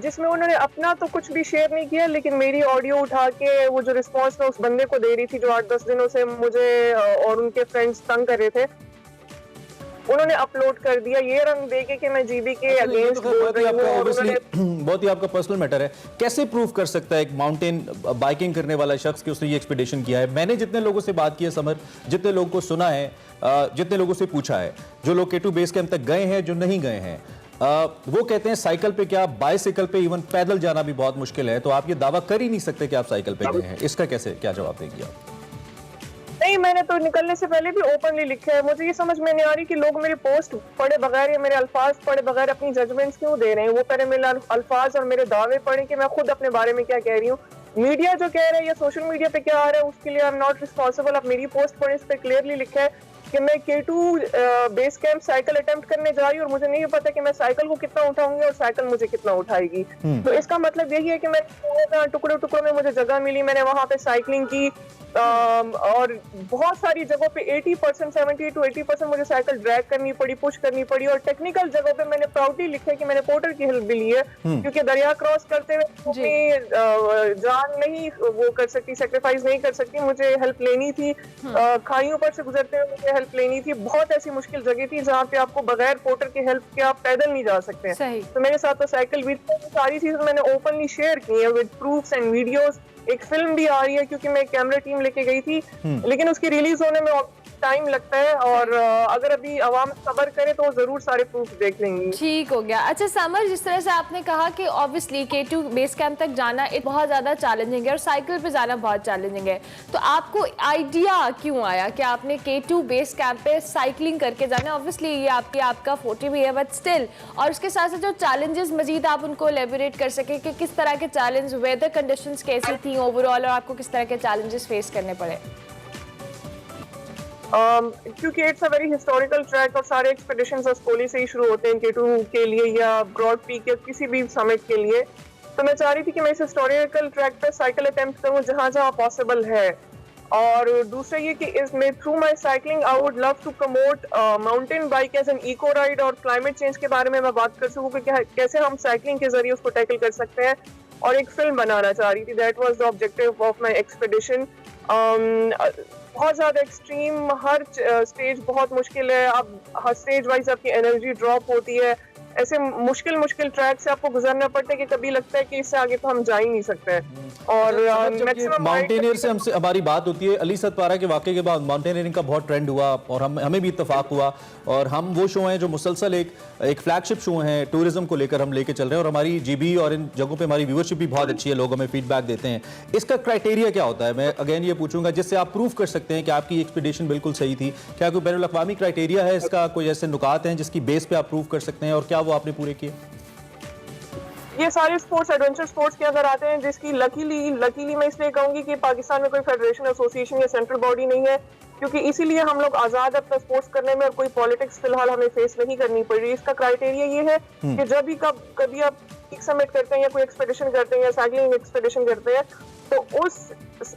K: जिसमें उन्होंने अपना तो कुछ भी शेयर नहीं किया, लेकिन मेरी ऑडियो उठा के वो जो रिस्पांस मैं उस बंदे को दे रही थी जो 8-10 दिनों से मुझे और उनके फ्रेंड्स तंग कर रहे थे, उन्होंने अपलोड कर दिया ये रंग देके कि मैं जीबी के अगेंस्ट बोल रही हूं।
B: बहुत ही आपका पर्सनल मैटर है। कैसे प्रूव कर सकता है एक माउंटेन बाइकिंग करने वाला शख्स कि उसने ये एक्सपीडिशन किया है? मैंने जितने लोगों से बात की है समर, जितने लोगों को सुना है, जितने लोगों से पूछा है, जो लोग K2 बेस कैंप तक गए हैं, जो नहीं गए हैं, वो कहते हैं साइकिल पे क्या, बाइसिकल पे, इवन पैदल जाना भी बहुत मुश्किल है। तो आप ये दावा कर ही नहीं सकते कि आप साइकिल पे गए हैं। इसका क्या जवाब देंगे आप?
K: नहीं, मैंने तो निकलने से पहले भी ओपनली लिखा है। मुझे ये समझ में नहीं आ रही कि लोग मेरी पोस्ट पढ़े बगैर या मेरे अल्फाज पढ़े बगैर अपनी जजमेंट्स क्यों दे रहे हैं। वो पहले मेरे अल्फाज और मेरे दावे पढ़े कि मैं खुद अपने बारे में क्या कह रही हूँ। मीडिया जो कह रहा है या सोशल मीडिया पे क्या आ रहा है उसके लिए आई एम नॉट रिस्पॉन्सिबल। अब मेरी पोस्ट पढ़े, इस पे क्लियरली लिखा है कि मैं K2 base camp cycle attempt करने जा रही हूँ और मुझे नहीं पता कि मैं साइकिल को कितना उठाऊंगी और साइकिल मुझे कितना उठाएगी। तो इसका मतलब यही है कि मैं टुकड़ों टुकड़ों में मुझे जगह मिली, मैंने वहां पे साइकिलिंग की और बहुत सारी जगहों पे 80%, 70 to 80% मुझे साइकिल ड्रैग करनी पड़ी, पुश करनी पड़ी। और टेक्निकल जगहों पे मैंने प्राउडली लिखा है कि मैंने पोर्टर की हेल्प भी ली है, क्योंकि दरिया क्रॉस करते हुए अपनी जान नहीं वो कर सकती, सेक्रीफाइस नहीं कर सकती, मुझे हेल्प लेनी थी। खाइयों पर से गुजरते हुए मुझे हेल्प लेनी थी। बहुत ऐसी मुश्किल जगह थी जहाँ पे आपको बगैर पोर्टर की हेल्प के आप पैदल नहीं जा सकते हैं। तो मेरे साथ तो साइकिल भी, सारी चीजें मैंने ओपनली शेयर की है विद प्रूफ्स एंड वीडियोस। एक फिल्म भी आ रही है क्योंकि मैं कैमरा टीम लेके गई थी, लेकिन उसकी रिलीज होने में टाइम लगता है और अगर अभी आवाम सब्र करे तो जरूर सारे प्रूफ देख लेंगी।
A: ठीक हो गया। अच्छा समर, जिस तरह से आपने कहा कि ऑब्वियसली K2 बेस कैंप तक जाना बहुत ज़्यादा चैलेंजिंग है और साइकिल पे जाना बहुत चैलेंजिंग है, तो आपको आइडिया क्यों आया कि आपने K2 बेस कैंप पे साइकिलिंग करके जाना? ऑब्वियसली ये आपका 40 भी है, बट स्टिल, और उसके साथ साथ जो चैलेंजेस मजीद आप उनको एलेबोरेट कर सके कि किस तरह के चैलेंज, वेदर कंडीशंस कैसी थी ओवरऑल और आपको किस तरह के चैलेंजेस फेस करने पड़े?
K: क्योंकि it's a very historical track और सारे एक्सपेडिशंस अस्कोली से ही शुरू होते हैं K2 के लिए या ब्रॉड पीक या किसी भी समिट के लिए। तो मैं चाह रही थी कि मैं इस हिस्टोरिकल ट्रैक पे साइकिल अटेम्प्ट करूं जहां जहां पॉसिबल है। और दूसरा ये कि इसमें through my cycling I would love to promote mountain bike as an eco ride और क्लाइमेट चेंज के बारे में मैं बात कर सकूं कि कैसे हम साइकिलिंग के जरिए उसको टैकल कर सकते हैं। और एक फिल्म बनाना चाह रही थी, that was the objective of my expedition. बहुत ज्यादा एक्सट्रीम, हर स्टेज बहुत मुश्किल है, अब हर स्टेज वाइज आपकी एनर्जी ड्रॉप होती है। ऐसे मुश्किल ट्रैक से आपको गुजरना पड़ता है कि कभी लगता है कि इससे आगे तो हम जा ही नहीं सकते। और
B: माउंटेनियर से हमसे हमारी बात होती है, अली सतपारा के वाक़े के बाद माउंटेनियरिंग का बहुत ट्रेंड हुआ और हमें भी इत्तेफाक हुआ और हम वो शो हैं जो मुसलसल एक फ्लैगशिप शो हैं टूरिज्म को लेकर हम लेके चल रहे हैं और हमारी GB और इन जगहों पे हमारी व्यूअरशिप भी बहुत अच्छी है, लोग हमें फीडबैक देते हैं। इसका क्राइटेरिया क्या होता है? मैं अगेन ये पूछूंगा जिससे आप प्रूव कर सकते हैं कि आपकी एक्सपीडिशन बिल्कुल सही थी। क्या कोई बैनुल अक़वामी क्राइटेरिया है इसका, कोई ऐसे नुकात हैं जिसकी बेस पे आप प्रूव कर सकते हैं और क्या वो आपने पूरे किए?
K: ये सारे स्पोर्ट्स एडवेंचर स्पोर्ट्स के अंदर आते हैं जिसकी लकीली मैं इसलिए कहूंगी कि पाकिस्तान में कोई फेडरेशन, एसोसिएशन या सेंट्रल बॉडी नहीं है, क्योंकि इसीलिए हम लोग आजाद अपना स्पोर्ट्स करने में और कोई पॉलिटिक्स फिलहाल हमें फेस नहीं करनी पड़ रही। इसका क्राइटेरिया ये है कि जब भी कभी आप एक समिट करते हैं या कोई एक्सपेडिशन करते हैं या साइकिलिंग एक्सपेडिशन करते हैं तो उस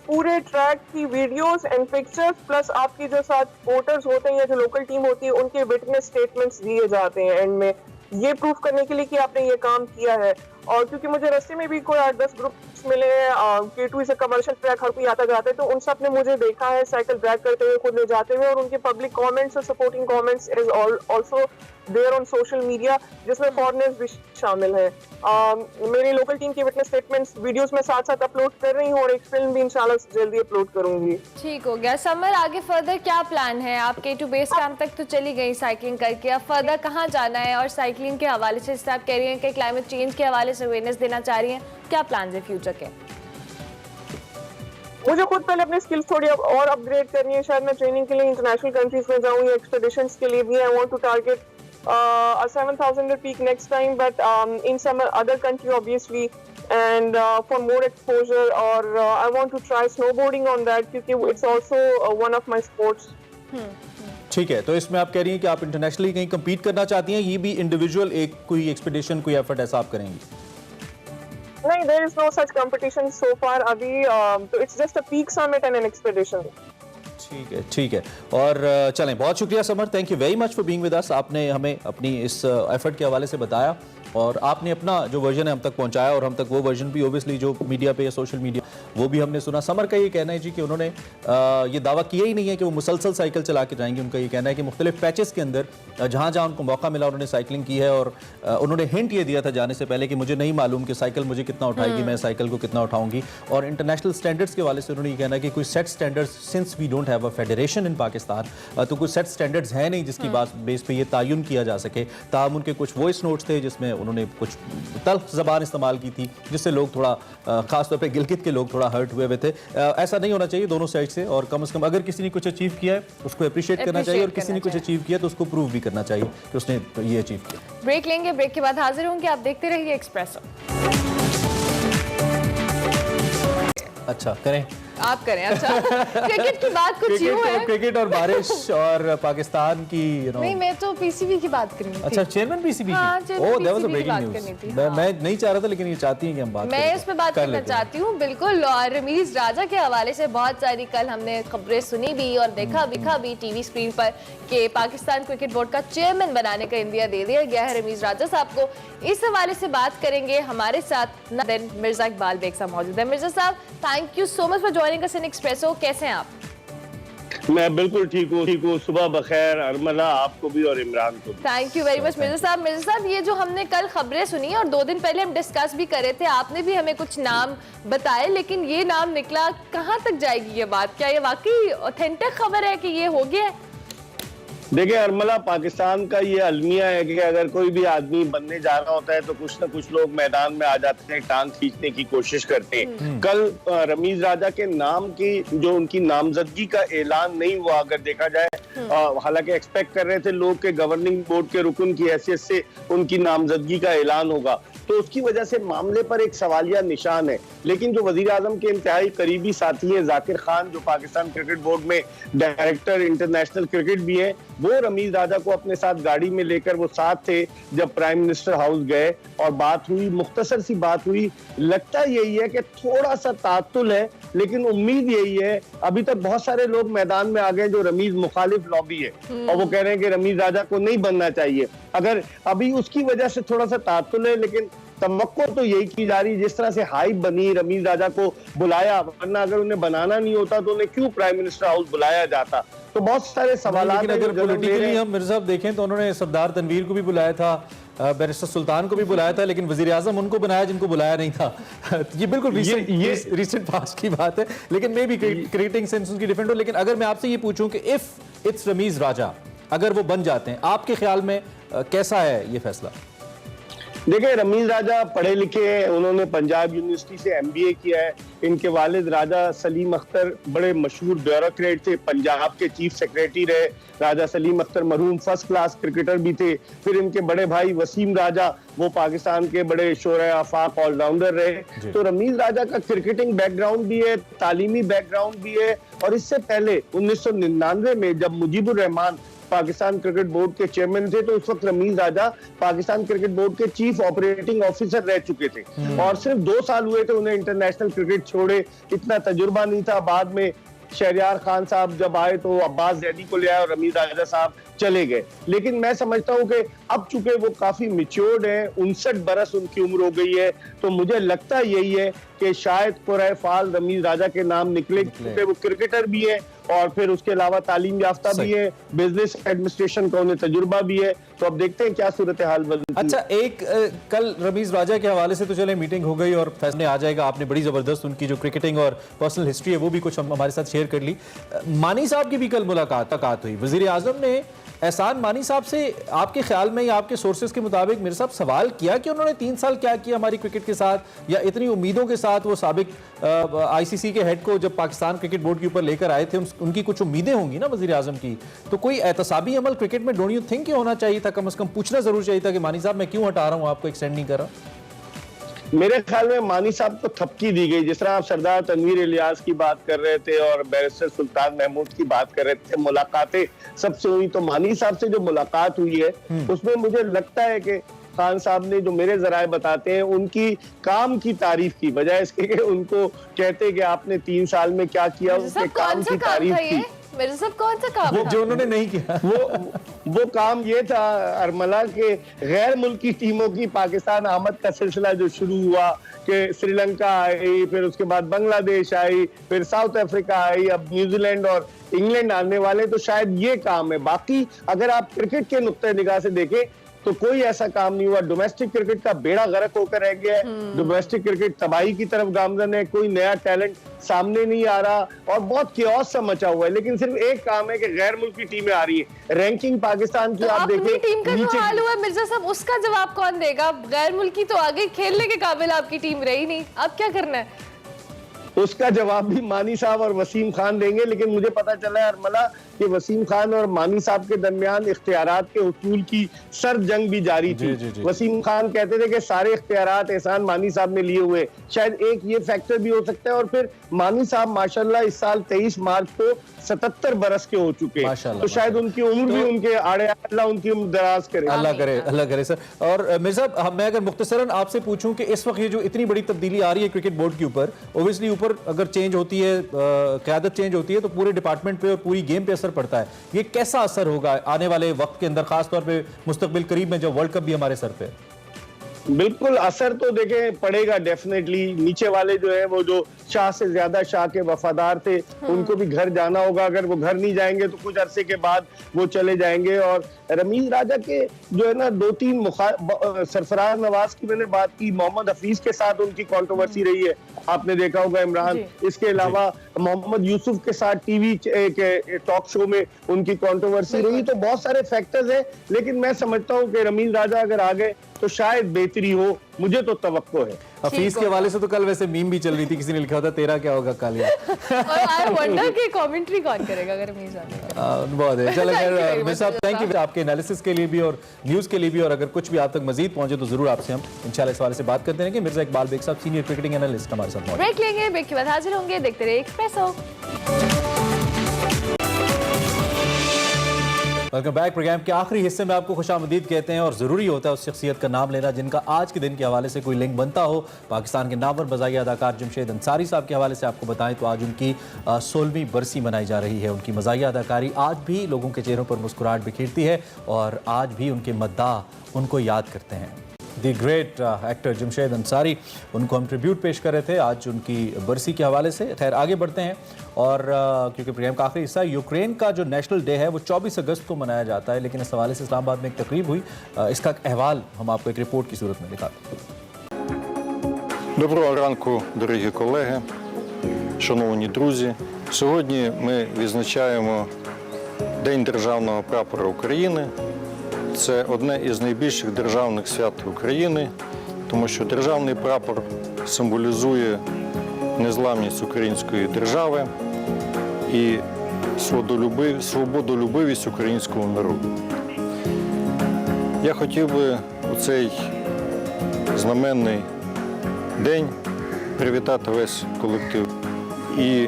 K: पूरे ट्रैक की वीडियोस एंड पिक्चर्स प्लस आपकी जो साथ पोर्टर्स होते हैं या जो लोकल टीम होती है उनके विटनेस स्टेटमेंट्स दिए जाते हैं एंड में, ये प्रूफ करने के लिए कि आपने ये काम किया है। और क्योंकि मुझे रास्ते में भी कोई 8-10 ग्रुप्स मिले हैं, K2 is a commercial track, हर कोई आता जाता है, तो उन सब ने मुझे देखा है साइकिल ड्रैग करते हुए, खुद ले जाते हुए, और उनके पब्लिक कमेंट्स और supporting comments is also there on social media, जिसमें फॉरेनर्स भी शामिल हैं। मेरी लोकल टीम की विटनेस स्टेटमेंट्स वीडियोस में साथ साथ अपलोड कर रही हूँ और एक फिल्म भी इंशाल्लाह जल्दी अपलोड करूंगी।
A: ठीक हो गया। समर, आगे फर्दर क्या प्लान है? आप K2 बेस कैंप तक तो चली गई साइकिलिंग करके, अब फर्दर कहाँ जाना है? और साइकिलिंग के हवाले से जैसे आप कह रही हैं कि क्लाइमेट चेंज के हवाले से अवेयरनेस देना चाह रही हैं, क्या प्लान है फ्यूचर के?
K: मुझे खुद पहले अपनी स्किल्स थोड़ी और अपग्रेड करनी है, शायद मैं ट्रेनिंग के लिए इंटरनेशनल कंट्रीज में जाऊँ या एक्सपेडिशंस के लिए भी। I want to target a 7,000 peak next time, but in some other country obviously, and for more exposure, or I want to try snowboarding on that क्योंकि it's also one of my sports.
B: ठीक है, तो इसमें आप कह रही हैं कि आप इंटरनेशनली कहीं कम्पीट करना चाहती हैं, ये भी इंडिविजुअल एक कोई एक्सपेडिशन, कोई एफर्ट ऐसा आप करेंगी?
K: नहीं, there is no such competition so far अभी, तो it's just a peak summit and an expedition.
B: ठीक है। और चलें, बहुत शुक्रिया summer, thank you very much for being with us. आपने हमें अपनी इस एफर्ट के हवाले से बताया और आपने अपना जो वर्जन है हम तक पहुंचाया और हम तक वो वर्जन भी ओबियसली जो मीडिया पे या सोशल मीडिया वो भी हमने सुना। समर का ये कहना है जी कि उन्होंने ये दावा किया ही नहीं है कि वो मुसलसल साइकिल चला के जाएंगे। उनका ये कहना है कि मुख्तलिफ पैचेस के अंदर जहाँ जहाँ उनको मौका मिला उन्होंने साइकिलिंग की है और उन्होंने हिंट ये दिया था जाने से पहले कि मुझे नहीं मालूम कि साइकिल मुझे कितना उठाएगी, मैं साइकिल को कितना उठाऊंगी। और इंटरनेशनल स्टैंडर्ड्स के हवाले से उन्होंने ये कहना है कि कोई set standards, since we don't have a federation in Pakistan, तो कोई सेट स्टैंडर्ड्स है नहीं जिसकी बेस पे ये तायुन किया जा सके। ताहम उनके कुछ वॉइस नोट्स थे जिसमें उन्होंने कुछ तल्ख ज़बान इस्तेमाल की थी जिससे लोग थोड़ा खासतौर पे गिलगित के लोग थोड़ा हर्ट हुए थे। ऐसा नहीं होना चाहिए दोनों साइड से, और कम से कम अगर किसी ने कुछ अचीव किया है उसको अप्रिशिएट करना चाहिए और किसी ने कुछ अचीव किया तो उसको प्रूव भी करना चाहिए कि उसने ये अचीव किया।
A: ब्रेक लेंगे, ब्रेक के बाद हाजिर होंगे, आप देखते रहिए एक्सप्रेसो।
B: अच्छा करें।
A: आप करें। अच्छा क्रिकेट की बात कुछ यूं है।
B: क्रिकेट और बारिश और पाकिस्तान की
A: नहीं, मैं तो पीसीबी की बात करनी थी।
B: अच्छा, चेयरमैन पीसीबी
A: हाँ,
B: की। ओह, दैट वाज अ
A: PCB की
B: ब्रेकिंग
A: बात
B: न्यूज़।
A: करनी थी,
B: मैं नहीं चाह रहा था, लेकिन ये चाहती हैं कि हम बात
A: मैं इस पे बात करना चाहती हूँ बिल्कुल। और रमीज राजा के हवाले से बहुत सारी कल हमने खबरें सुनी भी और देखा भी टीवी स्क्रीन पर कि पाकिस्तान क्रिकेट बोर्ड का चेयरमैन बनाने का इंदिया दे दिया गया है रमीज राजा साहब को। इस हवाले से बात करेंगे। हमारे साथ नादिन मिर्जा इकबाल बेग साहब मौजूद है। मिर्जा साहब, thank you so much for joining us in espresso. कैसे हैं आप?
L: मैं बिल्कुल ठीक हूँ। सुबह बखैर अरमला, आपको भी और इमरान को।
A: Thank you very much Mirza साहब, ये जो हमने कल खबरें सुनी और 2 दिन पहले हम डिस्कस भी कर रहे थे, आपने भी हमें कुछ नाम बताए, लेकिन ये नाम निकला, कहाँ तक जाएगी ये बात? क्या ये वाकई ऑथेंटिक खबर है कि ये हो गया है?
L: देखिए अरमला, पाकिस्तान का ये अलमिया है कि अगर कोई भी आदमी बनने जा रहा होता है तो कुछ ना कुछ लोग मैदान में आ जाते हैं, टांग खींचने की कोशिश करते हैं। कल रमीज राजा के नाम की जो उनकी नामजदगी का ऐलान नहीं हुआ, अगर देखा जाए, हालांकि एक्सपेक्ट कर रहे थे लोग के गवर्निंग बोर्ड के रुकन की हैसियत से उनकी नामजदगी का ऐलान होगा, तो उसकी वजह से मामले पर एक सवालिया निशान है। लेकिन जो वजीर आजम के इंतहाई करीबी साथी हैं जाकिर खान, जो पाकिस्तान क्रिकेट बोर्ड में डायरेक्टर इंटरनेशनल क्रिकेट भी है, वो रमीज राजा को अपने साथ गाड़ी में लेकर वो साथ थे जब प्राइम मिनिस्टर हाउस गए और बात हुई, मुख्तसर सी बात हुई। लगता यही है कि थोड़ा सा तातुल है, लेकिन उम्मीद यही है, अभी तक बहुत सारे लोग मैदान में आ गए जो रमीज मुखालिफ लॉबी है और वो कह रहे हैं कि रमीज राजा को नहीं बनना चाहिए। अगर अभी उसकी वजह से थोड़ा सा तातुल है, लेकिन तवक्को तो यही की जा रही, जिस तरह से हाइप बनी, रमीज राजा को बुलाया, वरना अगर उन्हें बनाना नहीं होता तो उन्हें क्यों प्राइम मिनिस्टर हाउस बुलाया जाता। तो बहुत सारे सवाल।
B: लेकिन अगर पॉलिटिकली हम मिर्जा साहब देखें तो उन्होंने सरदार तनवीर को भी बुलाया था, बैरिस्टर सुल्तान को भी बुलाया था, लेकिन वजीर आजम उनको बनाया जिनको बुलाया नहीं था। ये बिल्कुल रीसेंट पास्ट की बात है, लेकिन मे बी क्रिकेटिंग सेंस उनकी डिफरेंट हो। लेकिन अगर मैं आपसे ये पूछूं कि इफ इट्स रमीज राजा, अगर वो बन जाते हैं, आपके ख्याल में कैसा है ये फैसला?
L: देखिए रमीज राजा पढ़े लिखे हैं, उन्होंने पंजाब यूनिवर्सिटी से MBA किया है। इनके वालिद राजा सलीम अख्तर बड़े मशहूर ब्यूरोक्रेट थे, पंजाब के चीफ सेक्रेटरी रहे। राजा सलीम अख्तर मरहूम फर्स्ट क्लास क्रिकेटर भी थे। फिर इनके बड़े भाई वसीम राजा, वो पाकिस्तान के बड़े शोरे आफाक ऑलराउंडर रहे। तो रमीज राजा का क्रिकेटिंग बैकग्राउंड भी है, तालीमी बैकग्राउंड भी है। और इससे पहले 1999 में जब मुजीबुर रहमान पाकिस्तान क्रिकेट बोर्ड के चेयरमैन थे, तो उस वक्त रमीज राजा पाकिस्तान क्रिकेट बोर्ड के चीफ ऑपरेटिंग ऑफिसर रह चुके थे और सिर्फ 2 साल हुए थे उन्हें इंटरनेशनल क्रिकेट छोड़े, इतना तजुर्बा नहीं था। बाद में शहरयार खान साहब जब आए तो अब्बास जैदी को ले आए और रमीज राजा साहब चले गए। लेकिन मैं समझता हूं कि अब चूंकि वो काफी मैच्योर्ड हैं, 59 बरस उनकी उम्र हो गई है, तो मुझे लगता यही है कि शायद कुरए फाल रमीज राजा के नाम निकले, क्योंकि वो क्रिकेटर भी है और फिर उसके अलावा तालीम याफ्ता भी है, बिजनेस एडमिनिस्ट्रेशन का उन्हें तजुर्बा भी है। तो अब देखते हैं क्या सूरत हाल बनती है।
B: अच्छा, एक कल रमीज राजा के हवाले से तो चले मीटिंग हो गई और फैसले आ जाएगा। आपने बड़ी जबरदस्त उनकी जो क्रिकेटिंग और पर्सनल हिस्ट्री है वो भी कुछ हमारे साथ शेयर कर ली। मानी साहब की भी कल मुलाकात हुई। वजीर आजम ने एहसान मानी साहब से आपके ख्याल में या आपके सोर्सेज के मुताबिक मेरे साहब सवाल किया कि उन्होंने 3 साल क्या किया हमारी क्रिकेट के साथ, या इतनी उम्मीदों के साथ वो साबिक ICC के हेड को जब पाकिस्तान क्रिकेट बोर्ड के ऊपर लेकर आए थे, उनकी कुछ उम्मीदें होंगी ना वजीर आजम की, तो कोई एहतसाबी अमल क्रिकेट में डोंट यू थिंक होना चाहिए था? कम से कम पूछना जरूर चाहिए था कि मानी साहब मैं क्यों हटा रहा हूँ, आपको एक्सटेंड नहीं कर रहा।
L: मेरे ख्याल में मानी साहब को थपकी दी गई। जिस तरह आप सरदार तनवीर इलियास की बात कर रहे थे और बैरिस्टर सुल्तान महमूद की बात कर रहे थे, मुलाकातें सबसे हुई, तो मानी साहब से जो मुलाकात हुई है उसमें मुझे लगता है कि खान साहब ने, जो मेरे जराए बताते हैं, उनकी काम की तारीफ की, बजाय इसके कि उनको कहते कि आपने 3 साल में क्या किया, उसके काम की तारीफ की।
A: मेरे सब कौन सा काम था?
B: जो उन्होंने नहीं किया
L: वो काम ये था अरमला के गैर मुल्की टीमों की पाकिस्तान आमद का सिलसिला जो शुरू हुआ कि श्रीलंका आई, फिर उसके बाद बांग्लादेश आई, फिर साउथ अफ्रीका आई, अब न्यूजीलैंड और इंग्लैंड आने वाले, तो शायद ये काम है। बाकी अगर आप क्रिकेट के नुक्ते निगाह से देखें तो कोई ऐसा काम नहीं हुआ। डोमेस्टिक क्रिकेट का बेड़ा गर्क होकर रह गया है, डोमेस्टिक क्रिकेट तबाही की तरफ गामजन है, कोई नया टैलेंट सामने नहीं आ रहा और बहुत कियोस सा मचा हुआ है। लेकिन सिर्फ एक काम है कि गैर मुल्की टीमें आ रही है। रैंकिंग पाकिस्तान की आप देखें,
A: टीम का जो हाल हुआ मिर्जा साहब, उसका जवाब कौन देगा? गैर मुल्की तो आगे खेलने के काबिल आपकी टीम रही नहीं, अब क्या करना है?
L: उसका जवाब भी मानी साहब और वसीम खान देंगे। लेकिन मुझे पता चला है अरमला कि वसीम खान और मानी साहब के दरमियान इख्तियारात के उसूल की सर्द जंग भी जारी थी। वसीम खान कहते थे कि सारे इख्तियारात एहसान मानी साहब ने लिए हुए, शायद एक ये फैक्टर भी हो सकता है। और फिर मानी साहब माशाल्लाह इस साल 23 मार्च को 77 बरस के हो चुके हैं, तो शायद उनकी उम्र भी उनके आड़े, अल्लाह उनकी उम्र दराज करे।
B: अल्लाह करे सर। और मिर्जा साहब, मैं अगर मुख्तसरन आपसे पूछूं कि इस वक्त ये जो इतनी बड़ी तब्दीली आ रही है क्रिकेट बोर्ड के ऊपर, ओब्वियसली ऊपर अगर चेंज होती है, क़यादत चेंज होती है, तो पूरे डिपार्टमेंट पे और पूरी गेम पे असर पड़ता है। ये कैसा असर होगा आने वाले वक्त के अंदर, खासतौर पे मुस्तकबिल करीब में जब वर्ल्ड कप भी हमारे सर पे?
L: बिल्कुल असर तो देखें पड़ेगा डेफिनेटली। नीचे वाले जो है वो जो शाह से ज्यादा शाह के वफादार थे, उनको भी घर जाना होगा। अगर वो घर नहीं जाएंगे तो कुछ अरसे के बाद वो चले जाएंगे। और रमीज राजा के जो है ना 2-3 सरफराज नवाज की मैंने बात की, मोहम्मद हफीज के साथ उनकी कंट्रोवर्सी रही है, आपने देखा होगा इमरान। इसके अलावा मोहम्मद यूसुफ के साथ टीवी के टॉक शो में उनकी कंट्रोवर्सी रही। तो बहुत सारे फैक्टर्स हैं, लेकिन मैं समझता हूँ कि रमीज राजा अगर आ गए तो शायद बेहतरी हो, मुझे तो तवक्को है।
B: हफीज के हवाले से तो कल वैसे मीम भी चल रही थी, किसी ने लिखा होता तेरा क्या होगा कल यार।
A: और आई वंडर कि कमेंट्री कौन करेगा अगर रमीज आएगा।
B: बहुत है। चलो खैर मिर्जा साहब, थैंक यू आपके एनालिसिस के लिए भी और न्यूज़ के लिए भी। और अगर कुछ भी आप तक मजीद पहुंचे तो जरूर आपसे हम इंशाल्लाह इस हवाले से बात करते रहेंगे। मिर्जा इकबाल बेग साहब, सीनियर क्रिकेटिंग एनालिस्ट, हमारे साथ मौजूद।
A: ब्रेक लेंगे, ब्रेक के बाद हाजिर होंगे। देखते रहिए एक्सप्रेसो।
B: Welcome back. प्रोग्राम के आखिरी हिस्से में आपको खुशामदीद कहते हैं और ज़रूरी होता है उस शख्सियत का नाम लेना जिनका आज के दिन के हवाले से कोई लिंक बनता हो। पाकिस्तान के नामवर मज़ाहिया अदाकार जमशेद अंसारी साहब के हवाले से आपको बताएं तो आज उनकी 16वीं बरसी मनाई जा रही है। उनकी मज़ाहिया अदाकारी आज भी लोगों के चेहरों पर मुस्कुराहट बिखेरती है और आज भी उनके मद्दाह उनको याद करते हैं। The great actor Jamshed Ansari, उनको हम ट्रिब्यूट पेश कर रहे थे आज उनकी बरसी के हवाले से। खैर आगे बढ़ते हैं और क्योंकि प्रोग्राम का आखिरी हिस्सा, यूक्रेन का जो नेशनल डे है वो 24 अगस्त को मनाया जाता है, लेकिन इस हवाले से इस्लामाबाद में एक तकरीब हुई, इसका अहवाल हम आपको एक रिपोर्ट की सूरत में दिखाते हैं।
M: Доброго ранку, дорогі колеги, шановні друзі. Сьогодні ми відзначаємо День державного прапора України. Це одне із найбільших державних свят України, тому що державний прапор символізує незламність української держави і свободолюбивість українського народу. Я хотів би у цей знаменний день привітати весь колектив і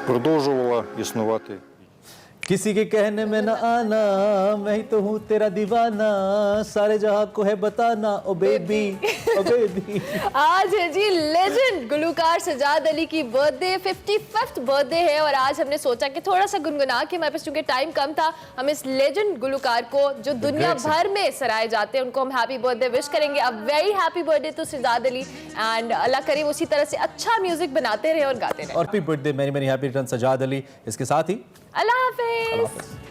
M: продовжувала існувати.
B: किसी के कहने में न आना, मैं ही तो हूँ तेरा दीवाना, सारे जहां को है बताना, ओ बेबी ओ बेबी।
A: आज है जी लेजेंड गुलूकार सजाद अली की बर्थडे, 55th बर्थडे है और आज हमने सोचा कि थोड़ा सा गुनगुना के, हमारे पास चूंकि टाइम कम था, हम इस लेजेंड गुलूकार को जो दुनिया भर में सराहे जाते हैं उनको हम हैप्पी बर्थडे विश करेंगे। अब very happy birthday to Sajjad Ali and अल्लाह करे उसी तरह से अच्छा म्यूजिक बनाते रहे और गाते रहे।
B: और happy birthday, many many happy return Sajad Ali. इसके साथ ही
A: अल्लाह हाफिज।